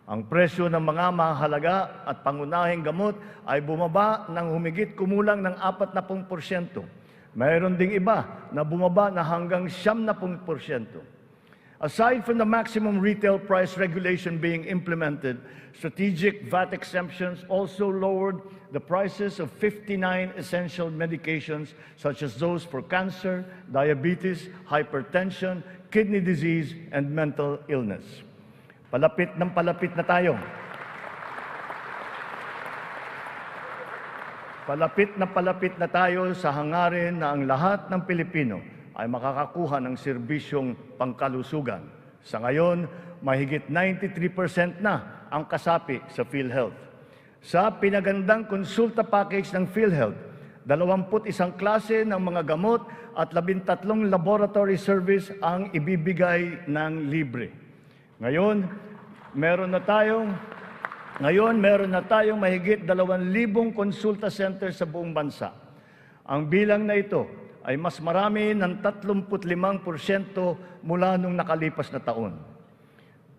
Ang presyo ng mga mahalaga at pangunahing gamot ay bumaba ng humigit kumulang ng 40%. Mayroon ding iba na bumaba na hanggang 70%. Aside from the maximum retail price regulation being implemented, strategic VAT exemptions also lowered the prices of 59 essential medications such as those for cancer, diabetes, hypertension, kidney disease, and mental illness. Palapit na tayo. Palapit na tayo sa hangarin na ang lahat ng Pilipino ay makakakuha ng serbisyong pangkalusugan. Sa ngayon, mahigit 93% na ang kasapi sa PhilHealth. Sa pinagandang konsulta package ng PhilHealth, 21 klase ng mga gamot at 13 laboratory service ang ibibigay ng libre. Ngayon, meron na tayong mahigit 2,000 konsulta center sa buong bansa. Ang bilang na ito ay mas marami ng 35% mula nung nakalipas na taon.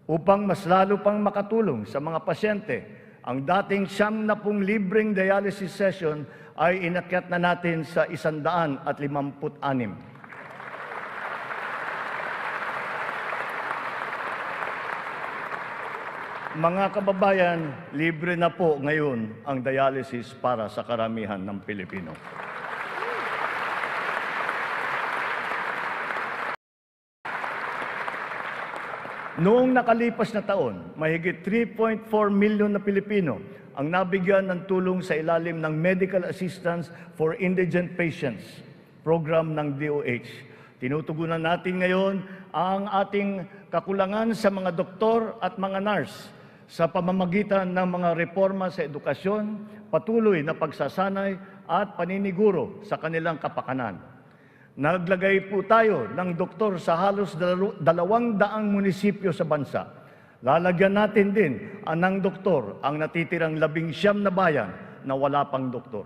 Upang mas lalo pang makatulong sa mga pasyente, ang dating 70 libreng dialysis session ay inakyat na natin sa 156. Mga kababayan, libre na po ngayon ang dialysis para sa karamihan ng Pilipino. Noong nakalipas na taon, mahigit 3.4 milyon na Pilipino ang nabigyan ng tulong sa ilalim ng Medical Assistance for Indigent Patients program ng DOH. Tinutugunan natin ngayon ang ating kakulangan sa mga doktor at mga nurse sa pamamagitan ng mga reforma sa edukasyon, patuloy na pagsasanay at paniniguro sa kanilang kapakanan. Naglagay po tayo ng doktor sa halos 200 munisipyo sa bansa. Lalagyan natin din ng doktor ang natitirang 11 na bayan na wala pang doktor.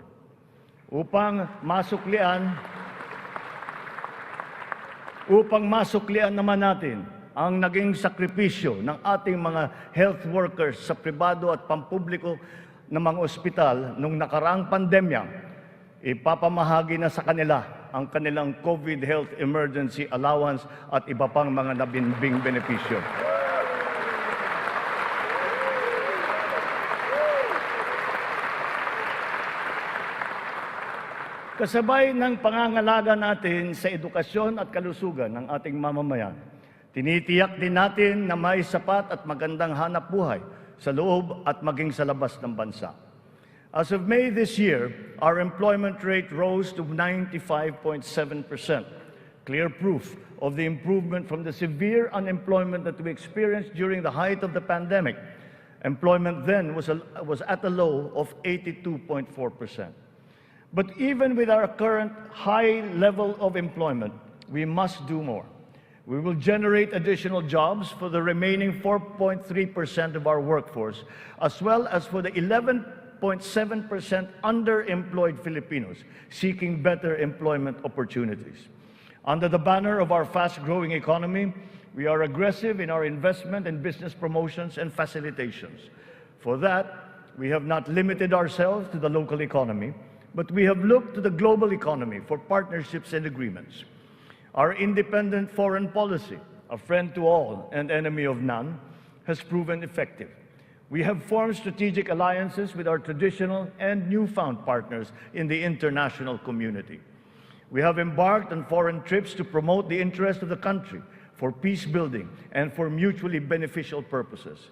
Upang masuklian naman natin ang naging sakripisyo ng ating mga health workers sa pribado at pampubliko ng mga ospital nung nakaraang pandemya, ipapamahagi na sa kanila ang kanilang COVID Health Emergency Allowance at iba pang mga nabinbing benepisyo. Kasabay ng pangangalaga natin sa edukasyon at kalusugan ng ating mamamayan, tinitiyak din natin na may sapat at magandang hanap buhay sa loob at maging sa labas ng bansa. As of May this year, our employment rate rose to 95.7%, clear proof of the improvement from the severe unemployment that we experienced during the height of the pandemic. Employment then was at a low of 82.4%. But even with our current high level of employment, we must do more. We will generate additional jobs for the remaining 4.3% of our workforce, as well as for the 11.7% underemployed Filipinos seeking better employment opportunities. Under the banner of our fast-growing economy, we are aggressive in our investment in business promotions and facilitations. For that, we have not limited ourselves to the local economy, but we have looked to the global economy for partnerships and agreements. Our independent foreign policy, a friend to all and enemy of none, has proven effective. We have formed strategic alliances with our traditional and newfound partners in the international community. We have embarked on foreign trips to promote the interest of the country for peace building and for mutually beneficial purposes.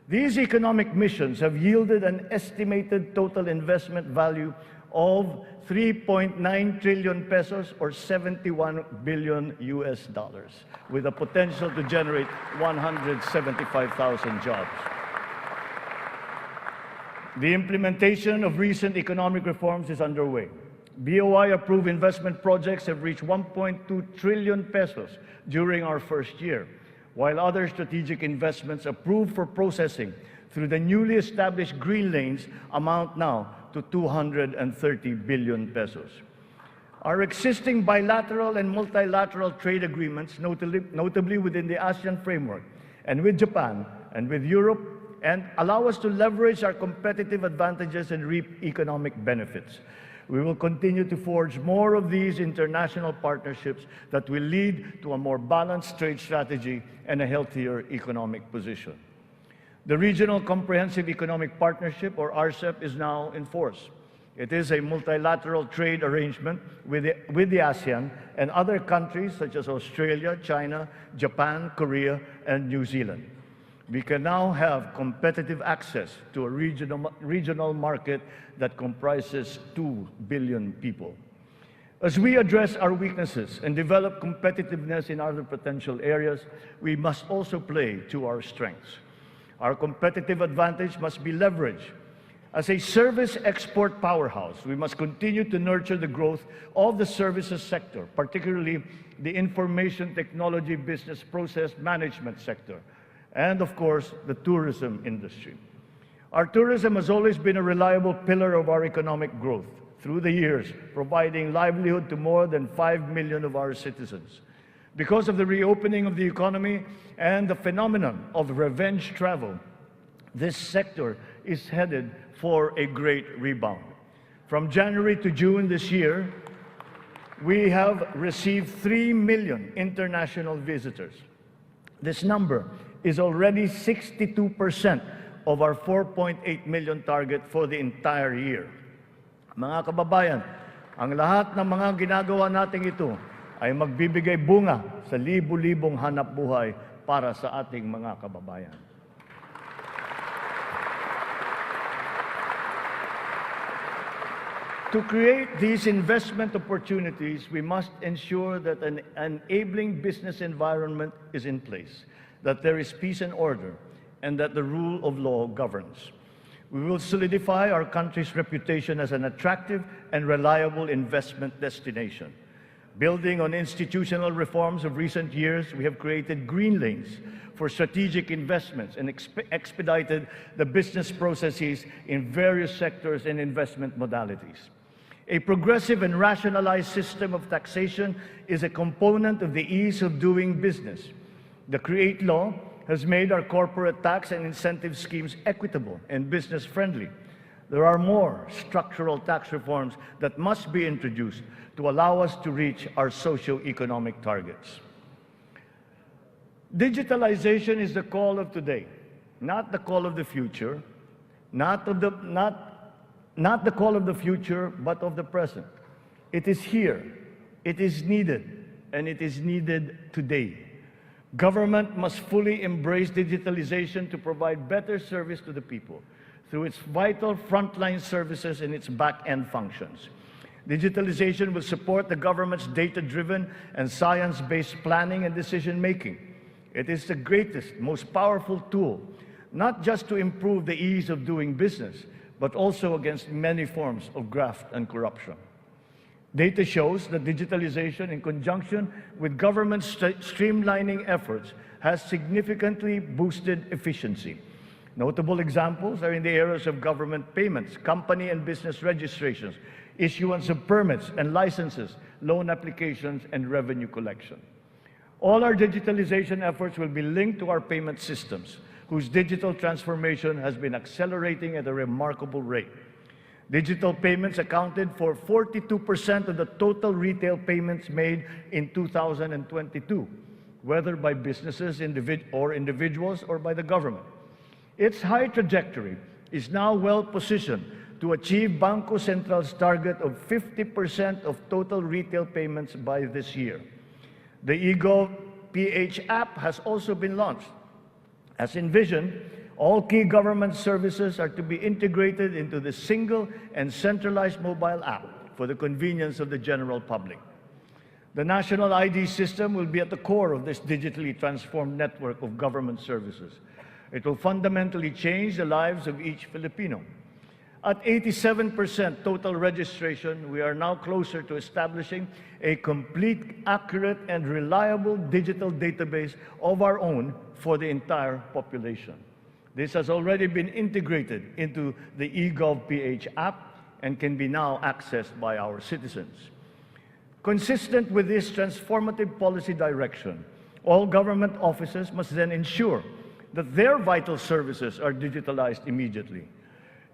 These economic missions have yielded an estimated total investment value of 3.9 trillion pesos or 71 billion US dollars, with a potential to generate 175,000 jobs. The implementation of recent economic reforms is underway. BOI-approved investment projects have reached 1.2 trillion pesos during our first year, while other strategic investments approved for processing through the newly established green lanes amount now to 230 billion pesos. Our existing bilateral and multilateral trade agreements, notably within the ASEAN framework, and with Japan and with Europe, and allow us to leverage our competitive advantages and reap economic benefits. We will continue to forge more of these international partnerships that will lead to a more balanced trade strategy and a healthier economic position. The Regional Comprehensive Economic Partnership, or RCEP, is now in force. It is a multilateral trade arrangement with the ASEAN and other countries such as Australia, China, Japan, Korea, and New Zealand. We can now have competitive access to a regional market that comprises 2 billion people. As we address our weaknesses and develop competitiveness in other potential areas, we must also play to our strengths. Our competitive advantage must be leveraged. As a service export powerhouse, we must continue to nurture the growth of the services sector, particularly the information technology business process management sector, and of course, the tourism industry. Our tourism has always been a reliable pillar of our economic growth through the years, providing livelihood to more than 5 million of our citizens. Because of the reopening of the economy and the phenomenon of revenge travel, this sector is headed for a great rebound. From January to June this year, we have received 3 million international visitors. This number is already 62% of our 4.8 million target for the entire year. Mga kababayan, ang lahat ng mga ginagawa nating ito ay magbibigay bunga sa libu-libong hanap buhay para sa ating mga kababayan. To create these investment opportunities, we must ensure that an enabling business environment is in place, that there is peace and order, and that the rule of law governs. We will solidify our country's reputation as an attractive and reliable investment destination. Building on institutional reforms of recent years, we have created green lanes for strategic investments and expedited the business processes in various sectors and investment modalities. A progressive and rationalized system of taxation is a component of the ease of doing business. The CREATE law has made our corporate tax and incentive schemes equitable and business-friendly. There are more structural tax reforms that must be introduced to allow us to reach our socio-economic targets. Digitalization is the call of today, not the call of the future, not the call of the future, but of the present. It is here, it is needed, and it is needed today. Government must fully embrace digitalization to provide better service to the people through its vital frontline services and its back-end functions. Digitalization will support the government's data-driven and science-based planning and decision-making. It is the greatest, most powerful tool, not just to improve the ease of doing business, but also against many forms of graft and corruption. Data shows that digitalization, in conjunction with government streamlining efforts, has significantly boosted efficiency. Notable examples are in the areas of government payments, company and business registrations, issuance of permits and licenses, loan applications, and revenue collection. All our digitalization efforts will be linked to our payment systems, whose digital transformation has been accelerating at a remarkable rate. Digital payments accounted for 42% of the total retail payments made in 2022, whether by businesses or individuals or by the government. Its high trajectory is now well positioned to achieve Bangko Central's target of 50% of total retail payments by this year. The eGov PH app has also been launched. As envisioned, all key government services are to be integrated into the single and centralized mobile app for the convenience of the general public. The national ID system will be at the core of this digitally transformed network of government services. It will fundamentally change the lives of each Filipino. At 87% total registration, we are now closer to establishing a complete, accurate, and reliable digital database of our own for the entire population. This has already been integrated into the eGov PH app and can be now accessed by our citizens. Consistent with this transformative policy direction, all government offices must then ensure that their vital services are digitalized immediately.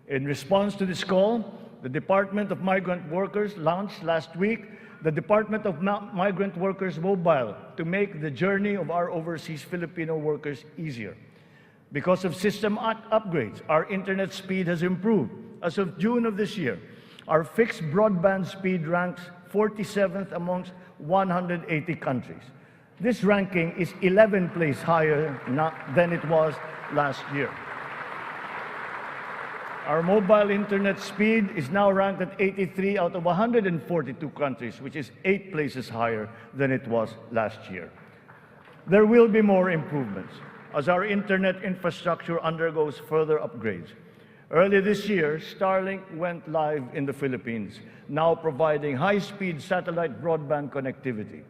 In response to this call, the Department of Migrant Workers launched last week the Department of Migrant Workers Mobile to make the journey of our overseas Filipino workers easier. Because of system upgrades, our internet speed has improved. As of June of this year, our fixed broadband speed ranks 47th amongst 180 countries. This ranking is 11 places higher than it was last year. Our mobile internet speed is now ranked at 83 out of 142 countries, which is 8 places higher than it was last year. There will be more improvements as our internet infrastructure undergoes further upgrades. Early this year, Starlink went live in the Philippines, now providing high-speed satellite broadband connectivity.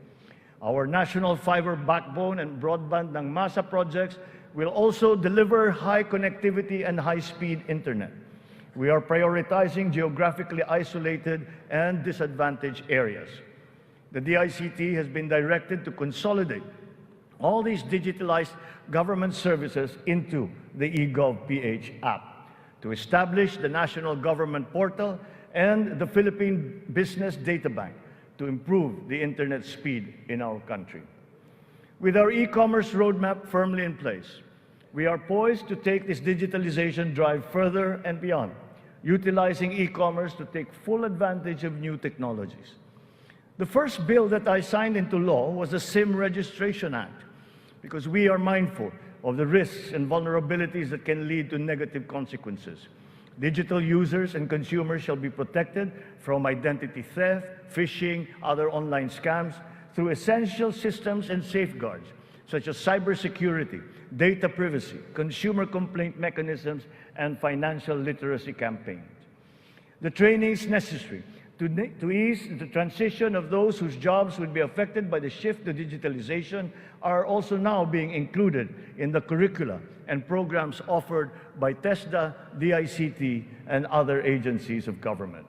Our national fiber backbone and broadband ng MASA projects will also deliver high connectivity and high-speed internet. We are prioritizing geographically isolated and disadvantaged areas. The DICT has been directed to consolidate all these digitalized government services into the eGov PH app, to establish the National Government Portal and the Philippine Business Data Bank to improve the internet speed in our country. With our e-commerce roadmap firmly in place, we are poised to take this digitalization drive further and beyond, utilizing e-commerce to take full advantage of new technologies. The first bill that I signed into law was the SIM Registration Act, because we are mindful of the risks and vulnerabilities that can lead to negative consequences. Digital users and consumers shall be protected from identity theft, phishing, other online scams through essential systems and safeguards, such as cybersecurity, data privacy, consumer complaint mechanisms, and financial literacy campaigns. The training is necessary To ease the transition of those whose jobs would be affected by the shift to digitalization are also now being included in the curricula and programs offered by TESDA, DICT, and other agencies of government.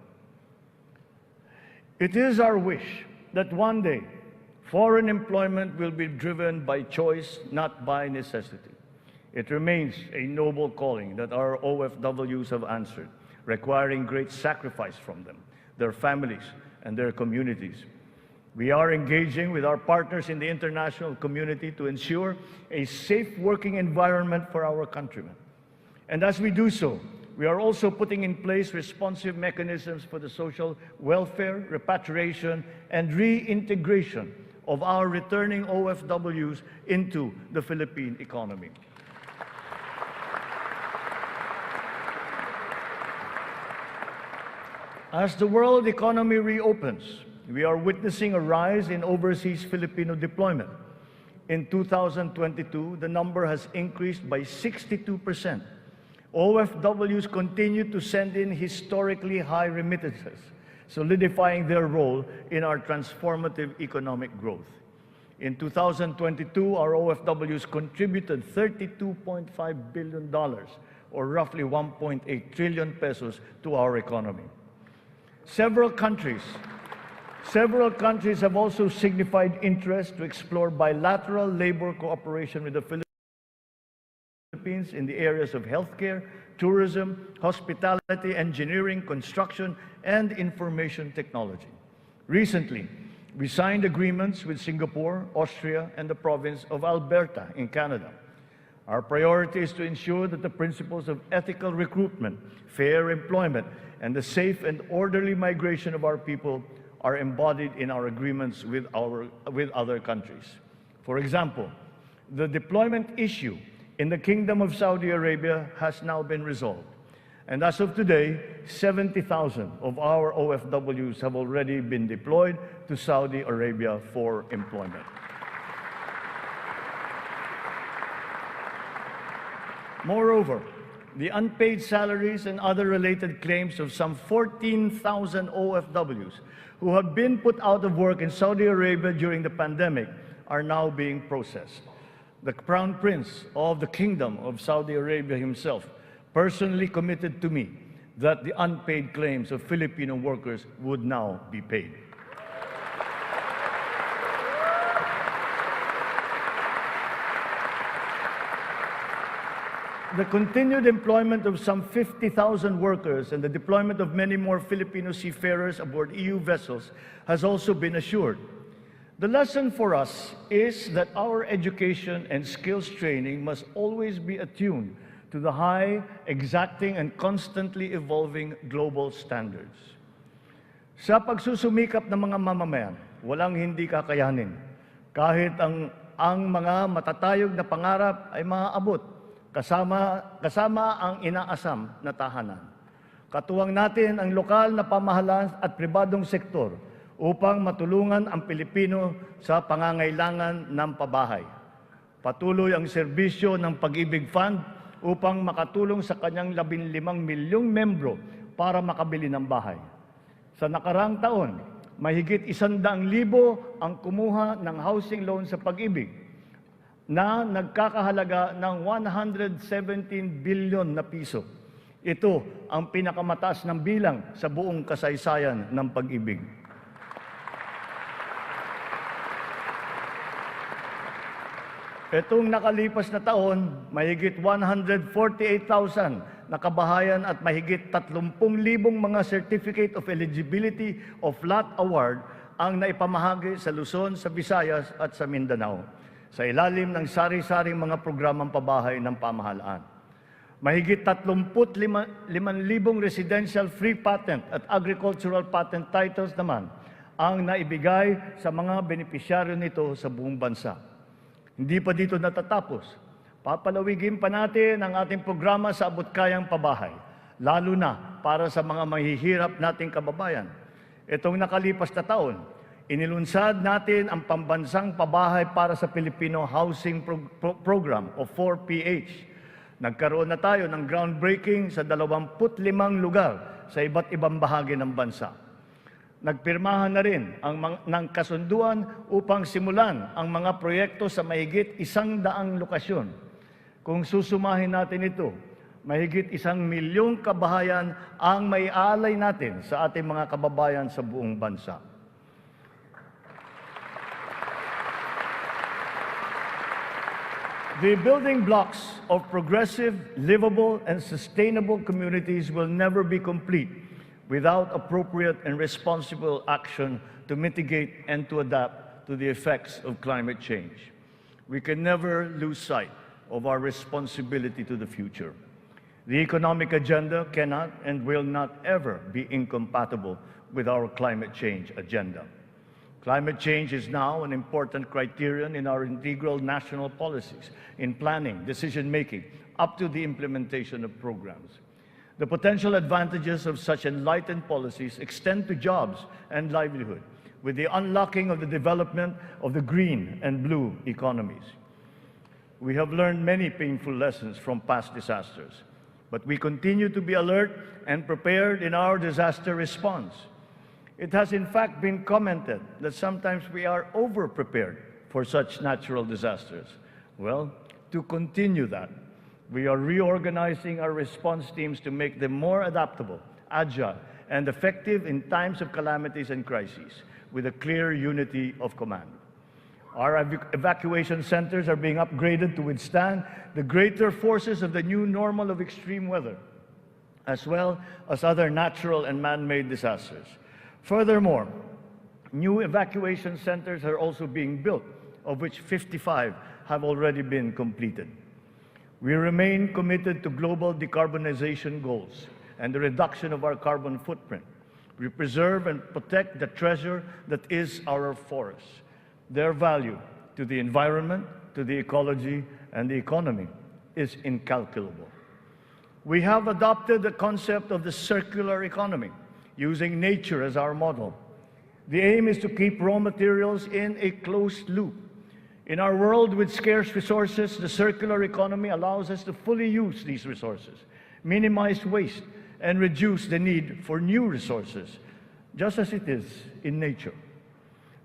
It is our wish that one day foreign employment will be driven by choice, not by necessity. It remains a noble calling that our OFWs have answered, requiring great sacrifice from them, their families, and their communities. We are engaging with our partners in the international community to ensure a safe working environment for our countrymen. And as we do so, we are also putting in place responsive mechanisms for the social welfare, repatriation, and reintegration of our returning OFWs into the Philippine economy. As the world economy reopens, we are witnessing a rise in overseas Filipino deployment. In 2022, the number has increased by 62%. OFWs continue to send in historically high remittances, solidifying their role in our transformative economic growth. In 2022, our OFWs contributed $32.5 billion, or roughly 1.8 trillion pesos, to our economy. Several countries have also signified interest to explore bilateral labor cooperation with the Philippines in the areas of healthcare, tourism, hospitality, engineering, construction, and information technology. Recently, we signed agreements with Singapore, Austria, and the province of Alberta in Canada. Our priority is to ensure that the principles of ethical recruitment, fair employment, and the safe and orderly migration of our people are embodied in our agreements with other countries. For example, the deployment issue in the Kingdom of Saudi Arabia has now been resolved. And as of today, 70,000 of our OFWs have already been deployed to Saudi Arabia for employment. Moreover, the unpaid salaries and other related claims of some 14,000 OFWs who have been put out of work in Saudi Arabia during the pandemic are now being processed. The Crown Prince of the Kingdom of Saudi Arabia himself personally committed to me that the unpaid claims of Filipino workers would now be paid. The continued employment of some 50,000 workers and the deployment of many more Filipino seafarers aboard EU vessels has also been assured. The lesson for us is that our education and skills training must always be attuned to the high, exacting, and constantly evolving global standards. Sa pagsusumikap ng mga mamamayan, walang hindi kakayanin. Kahit ang mga matatayog na pangarap ay maaabot, kasama ang inaasam na tahanan. Katuwang natin ang lokal na pamahalaan at pribadong sektor upang matulungan ang Pilipino sa pangangailangan ng pabahay. Patuloy ang serbisyo ng Pag-ibig Fund upang makatulong sa kanyang 15 milyong membro para makabili ng bahay. Sa nakaraang taon, mahigit 100,000 ang kumuha ng housing loan sa Pag-ibig na nagkakahalaga ng 117 billion na piso. Ito ang pinakamataas ng bilang sa buong kasaysayan ng Pag-ibig. Itong nakalipas na taon, mahigit 148,000 na kabahayan at mahigit 30,000 mga Certificate of Eligibility of Lot Award ang naipamahagi sa Luzon, sa Visayas at sa Mindanao, sa ilalim ng sari-saring mga programang pabahay ng pamahalaan. Mahigit 35,000 residential free patent at agricultural patent titles naman ang naibigay sa mga benepisyaryo nito sa buong bansa. Hindi pa dito natatapos. Papalawigin pa natin ang ating programa sa abot-kayang pabahay, lalo na para sa mga mahihirap nating kababayan. Itong nakalipas na taon, inilunsad natin ang pambansang pabahay para sa Filipino Housing Program o 4PH. Nagkaroon na tayo ng groundbreaking sa 25 lugar sa iba't ibang bahagi ng bansa. Nagpirmahan na rin ng kasunduan upang simulan ang mga proyekto sa mahigit 100 lokasyon. Kung susumahin natin ito, mahigit 1 milyong kabahayan ang may alay natin sa ating mga kababayan sa buong bansa. The building blocks of progressive, livable, and sustainable communities will never be complete without appropriate and responsible action to mitigate and to adapt to the effects of climate change. We can never lose sight of our responsibility to the future. The economic agenda cannot and will not ever be incompatible with our climate change agenda. Climate change is now an important criterion in our integral national policies, in planning, decision-making, up to the implementation of programs. The potential advantages of such enlightened policies extend to jobs and livelihood, with the unlocking of the development of the green and blue economies. We have learned many painful lessons from past disasters, but we continue to be alert and prepared in our disaster response. It has in fact been commented that sometimes we are over-prepared for such natural disasters. Well, to continue that, we are reorganizing our response teams to make them more adaptable, agile, and effective in times of calamities and crises, with a clear unity of command. Our evacuation centers are being upgraded to withstand the greater forces of the new normal of extreme weather, as well as other natural and man-made disasters. Furthermore, new evacuation centers are also being built, of which 55 have already been completed. We remain committed to global decarbonization goals and the reduction of our carbon footprint. We preserve and protect the treasure that is our forests. Their value to the environment, to the ecology, and the economy is incalculable. We have adopted the concept of the circular economy, using nature as our model. The aim is to keep raw materials in a closed loop. In our world with scarce resources, the circular economy allows us to fully use these resources, minimize waste, and reduce the need for new resources, just as it is in nature.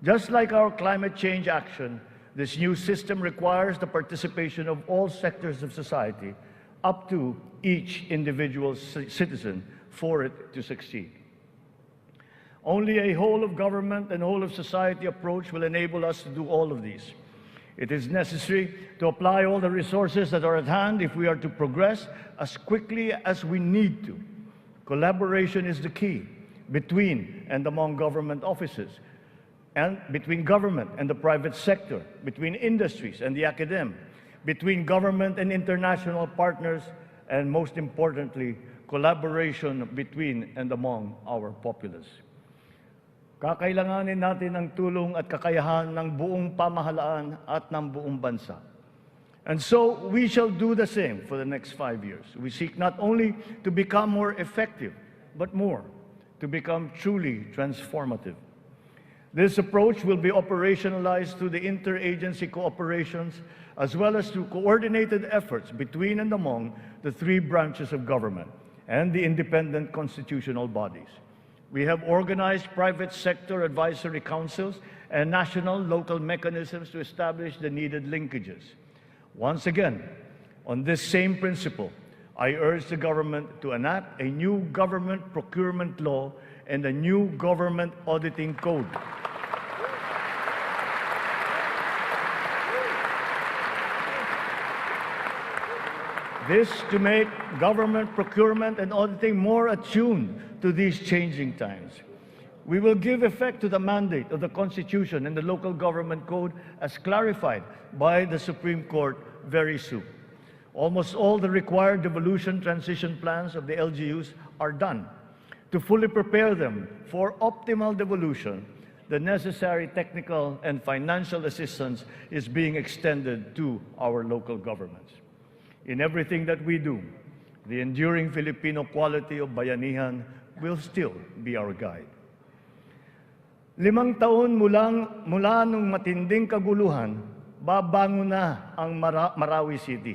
Just like our climate change action, this new system requires the participation of all sectors of society, up to each individual citizen, for it to succeed. Only a whole of government and whole of society approach will enable us to do all of these. It is necessary to apply all the resources that are at hand if we are to progress as quickly as we need to. Collaboration is the key between and among government offices, and between government and the private sector, between industries and the academe, between government and international partners, and most importantly, collaboration between and among our populace. Kakailanganin natin ang tulong at kakayahan ng buong pamahalaan at ng buong bansa. And so, we shall do the same for the next 5 years. We seek not only to become more effective, but more, to become truly transformative. This approach will be operationalized through the interagency cooperations, as well as through coordinated efforts between and among the 3 branches of government and the independent constitutional bodies. We have organized private sector advisory councils and national local mechanisms to establish the needed linkages. Once again, on this same principle, I urge the government to enact a new government procurement law and a new government auditing code. This to make government procurement and auditing more attuned to these changing times. We will give effect to the mandate of the Constitution and the Local Government Code as clarified by the Supreme Court very soon. Almost all the required devolution transition plans of the LGUs are done. To fully prepare them for optimal devolution, the necessary technical and financial assistance is being extended to our local governments. In everything that we do, the enduring Filipino quality of bayanihan will still be our guide. 5 taon mula nung matinding kaguluhan, babangon na ang Marawi City.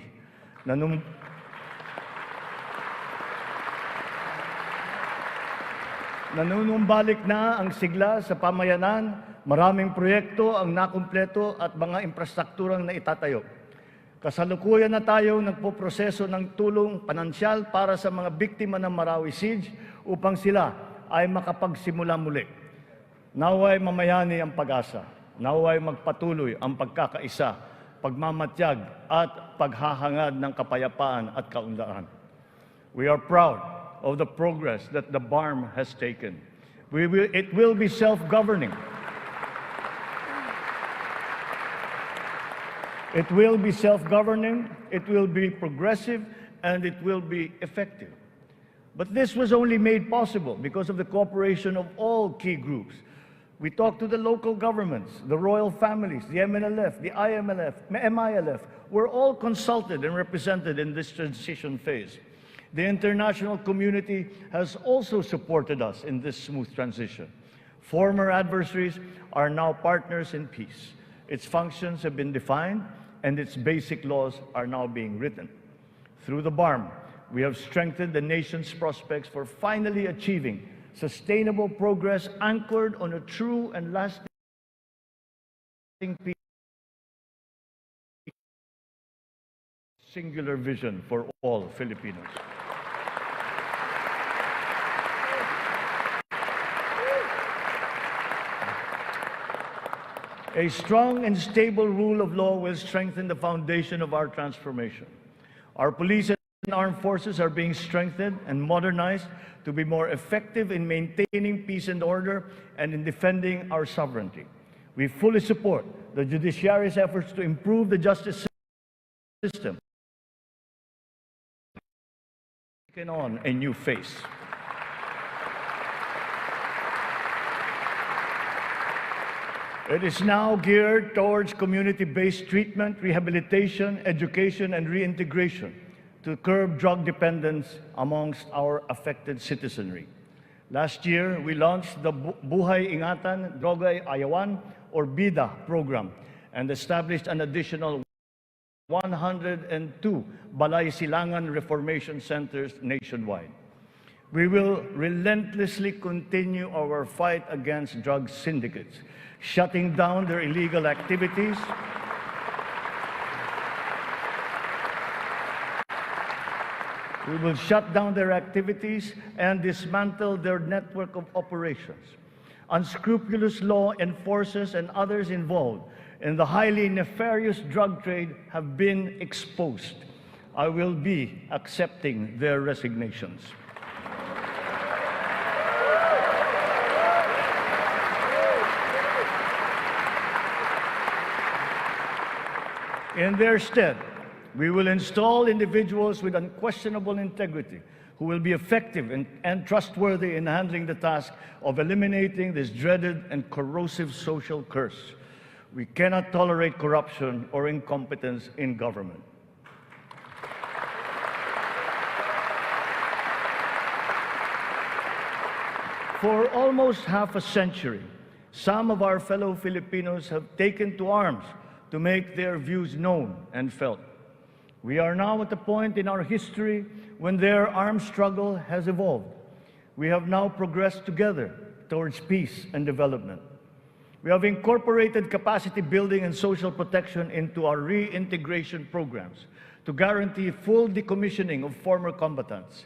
Nanunumbalik na ang sigla sa pamayanan, maraming proyekto ang nakumpleto at mga infrastrukturang naitatayo. Kasalukuyan na tayo nagpoproseso ng tulong pinansyal para sa mga biktima ng Marawi Siege upang sila ay makapagsimula muli. Naway mamayani ang pag-asa. Naway magpatuloy ang pagkakaisa, pagmamatyag at paghahangad ng kapayapaan at kaunlaran. We are proud of the progress that the BARM has taken. It will be self-governing. It will be self-governing, it will be progressive, and it will be effective. But this was only made possible because of the cooperation of all key groups. We talked to the local governments, the royal families, the MNLF, the MILF, were all consulted and represented in this transition phase. The international community has also supported us in this smooth transition. Former adversaries are now partners in peace. Its functions have been defined and its basic laws are now being written. Through the BARM, we have strengthened the nation's prospects for finally achieving sustainable progress anchored on a true and lasting peace. Singular vision for all Filipinos. A strong and stable rule of law will strengthen the foundation of our transformation. Our police and armed forces are being strengthened and modernized to be more effective in maintaining peace and order and in defending our sovereignty. We fully support the judiciary's efforts to improve the justice system. Taken on a new face. It is now geared towards community-based treatment, rehabilitation, education, and reintegration to curb drug dependence amongst our affected citizenry. Last year, we launched the Buhay Ingatan Drogay Ayawan or BIDA program and established an additional 102 Balay Silangan Reformation Centers nationwide. We will relentlessly continue our fight against drug syndicates, shutting down their illegal activities, we will shut down their activities and dismantle their network of operations. Unscrupulous law enforcers and others involved in the highly nefarious drug trade have been exposed. I will be accepting their resignations. In their stead, we will install individuals with unquestionable integrity who will be effective and trustworthy in handling the task of eliminating this dreaded and corrosive social curse. We cannot tolerate corruption or incompetence in government. For almost half a century, some of our fellow Filipinos have taken to arms to make their views known and felt. We are now at the point in our history when their armed struggle has evolved. We have now progressed together towards peace and development. We have incorporated capacity building and social protection into our reintegration programs to guarantee full decommissioning of former combatants.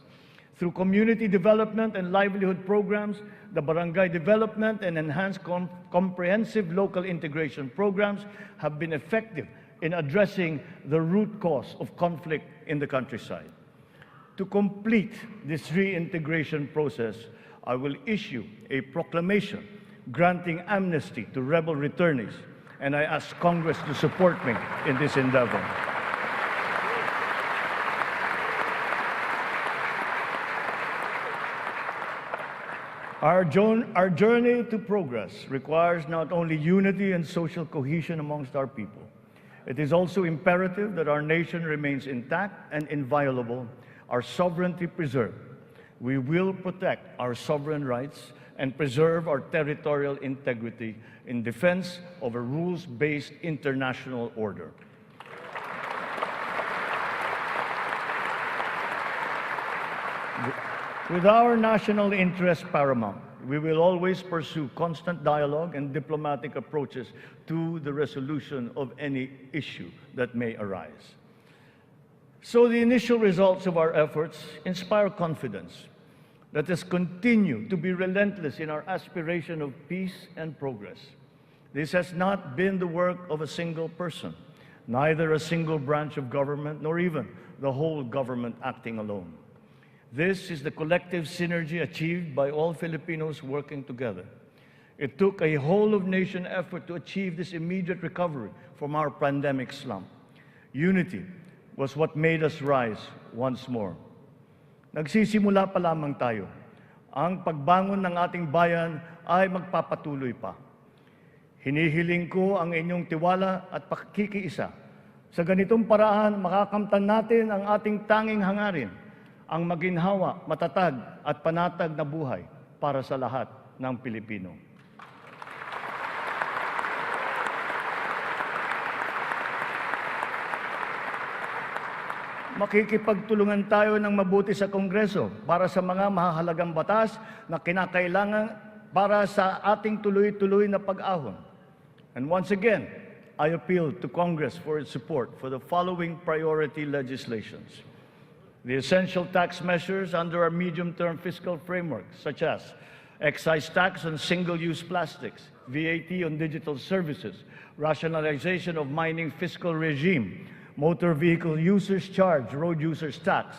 Through community development and livelihood programs, the barangay development and enhanced comprehensive local integration programs have been effective in addressing the root cause of conflict in the countryside. To complete this reintegration process, I will issue a proclamation granting amnesty to rebel returnees, and I ask Congress to support me in this endeavor. Our journey to progress requires not only unity and social cohesion amongst our people. It is also imperative that our nation remains intact and inviolable, our sovereignty preserved. We will protect our sovereign rights and preserve our territorial integrity in defense of a rules-based international order. With our national interests paramount, we will always pursue constant dialogue and diplomatic approaches to the resolution of any issue that may arise. So the initial results of our efforts inspire confidence. Let us continue to be relentless in our aspiration of peace and progress. This has not been the work of a single person, neither a single branch of government, nor even the whole government acting alone. This is the collective synergy achieved by all Filipinos working together. It took a whole-of-nation effort to achieve this immediate recovery from our pandemic slump. Unity was what made us rise once more. Nagsisimula pa lamang tayo. Ang pagbangon ng ating bayan ay magpapatuloy pa. Hinihiling ko ang inyong tiwala at pakikiisa. Sa ganitong paraan, makakamtan natin ang ating tanging hangarin, ang maginhawa, matatag at panatag na buhay para sa lahat ng Pilipino. Makikipagtulungan tayo ng mabuti sa Kongreso para sa mga mahahalagang batas na kinakailangan para sa ating tuloy-tuloy na pag-ahon. And once again, I appeal to Congress for its support for the following priority legislations. The essential tax measures under our medium-term fiscal framework, such as excise tax on single-use plastics, VAT on digital services, rationalization of mining fiscal regime, motor vehicle users charge, road users tax,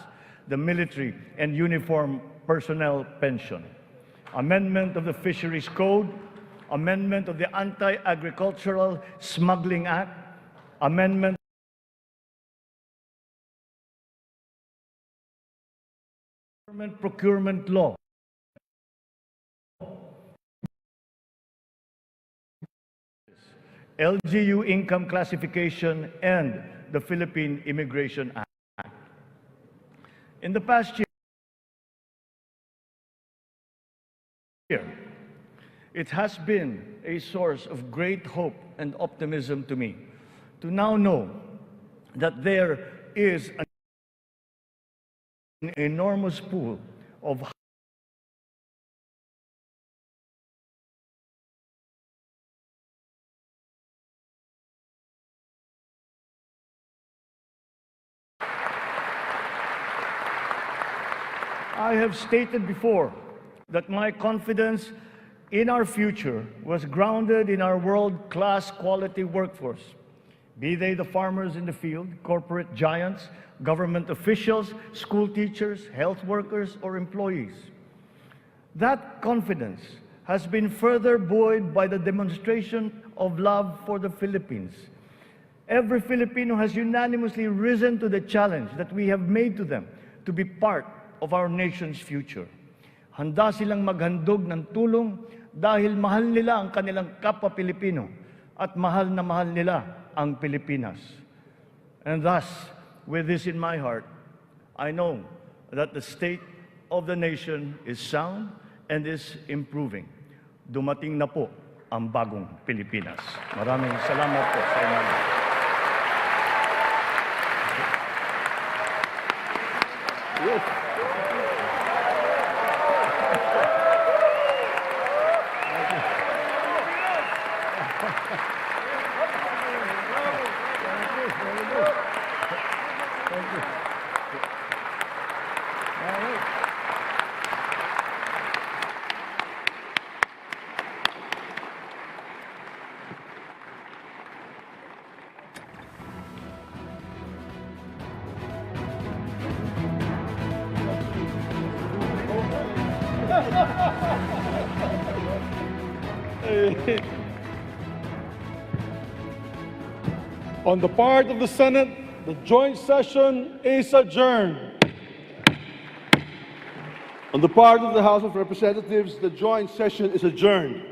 the military and uniform personnel pension, amendment of the Fisheries Code, amendment of the Anti-Agricultural Smuggling Act, amendment government procurement law, LGU income classification, and the Philippine Immigration Act. In the past year, it has been a source of great hope and optimism to me to now know that there is an enormous pool of I have stated before that my confidence in our future was grounded in our world-class quality workforce, be they the farmers in the field, corporate giants, government officials, school teachers, health workers, or employees. That confidence has been further buoyed by the demonstration of love for the Philippines. Every Filipino has unanimously risen to the challenge that we have made to them to be part of our nation's future. Handa silang maghandog ng tulong dahil mahal nila ang kanilang kapwa Pilipino at mahal na mahal nila ang Pilipinas. And thus, with this in my heart, I know that the state of the nation is sound and is improving. Dumating na po ang bagong Pilipinas. Maraming salamat po sa inyo. Yes. On the part of the Senate, the joint session is adjourned. On the part of the House of Representatives, the joint session is adjourned.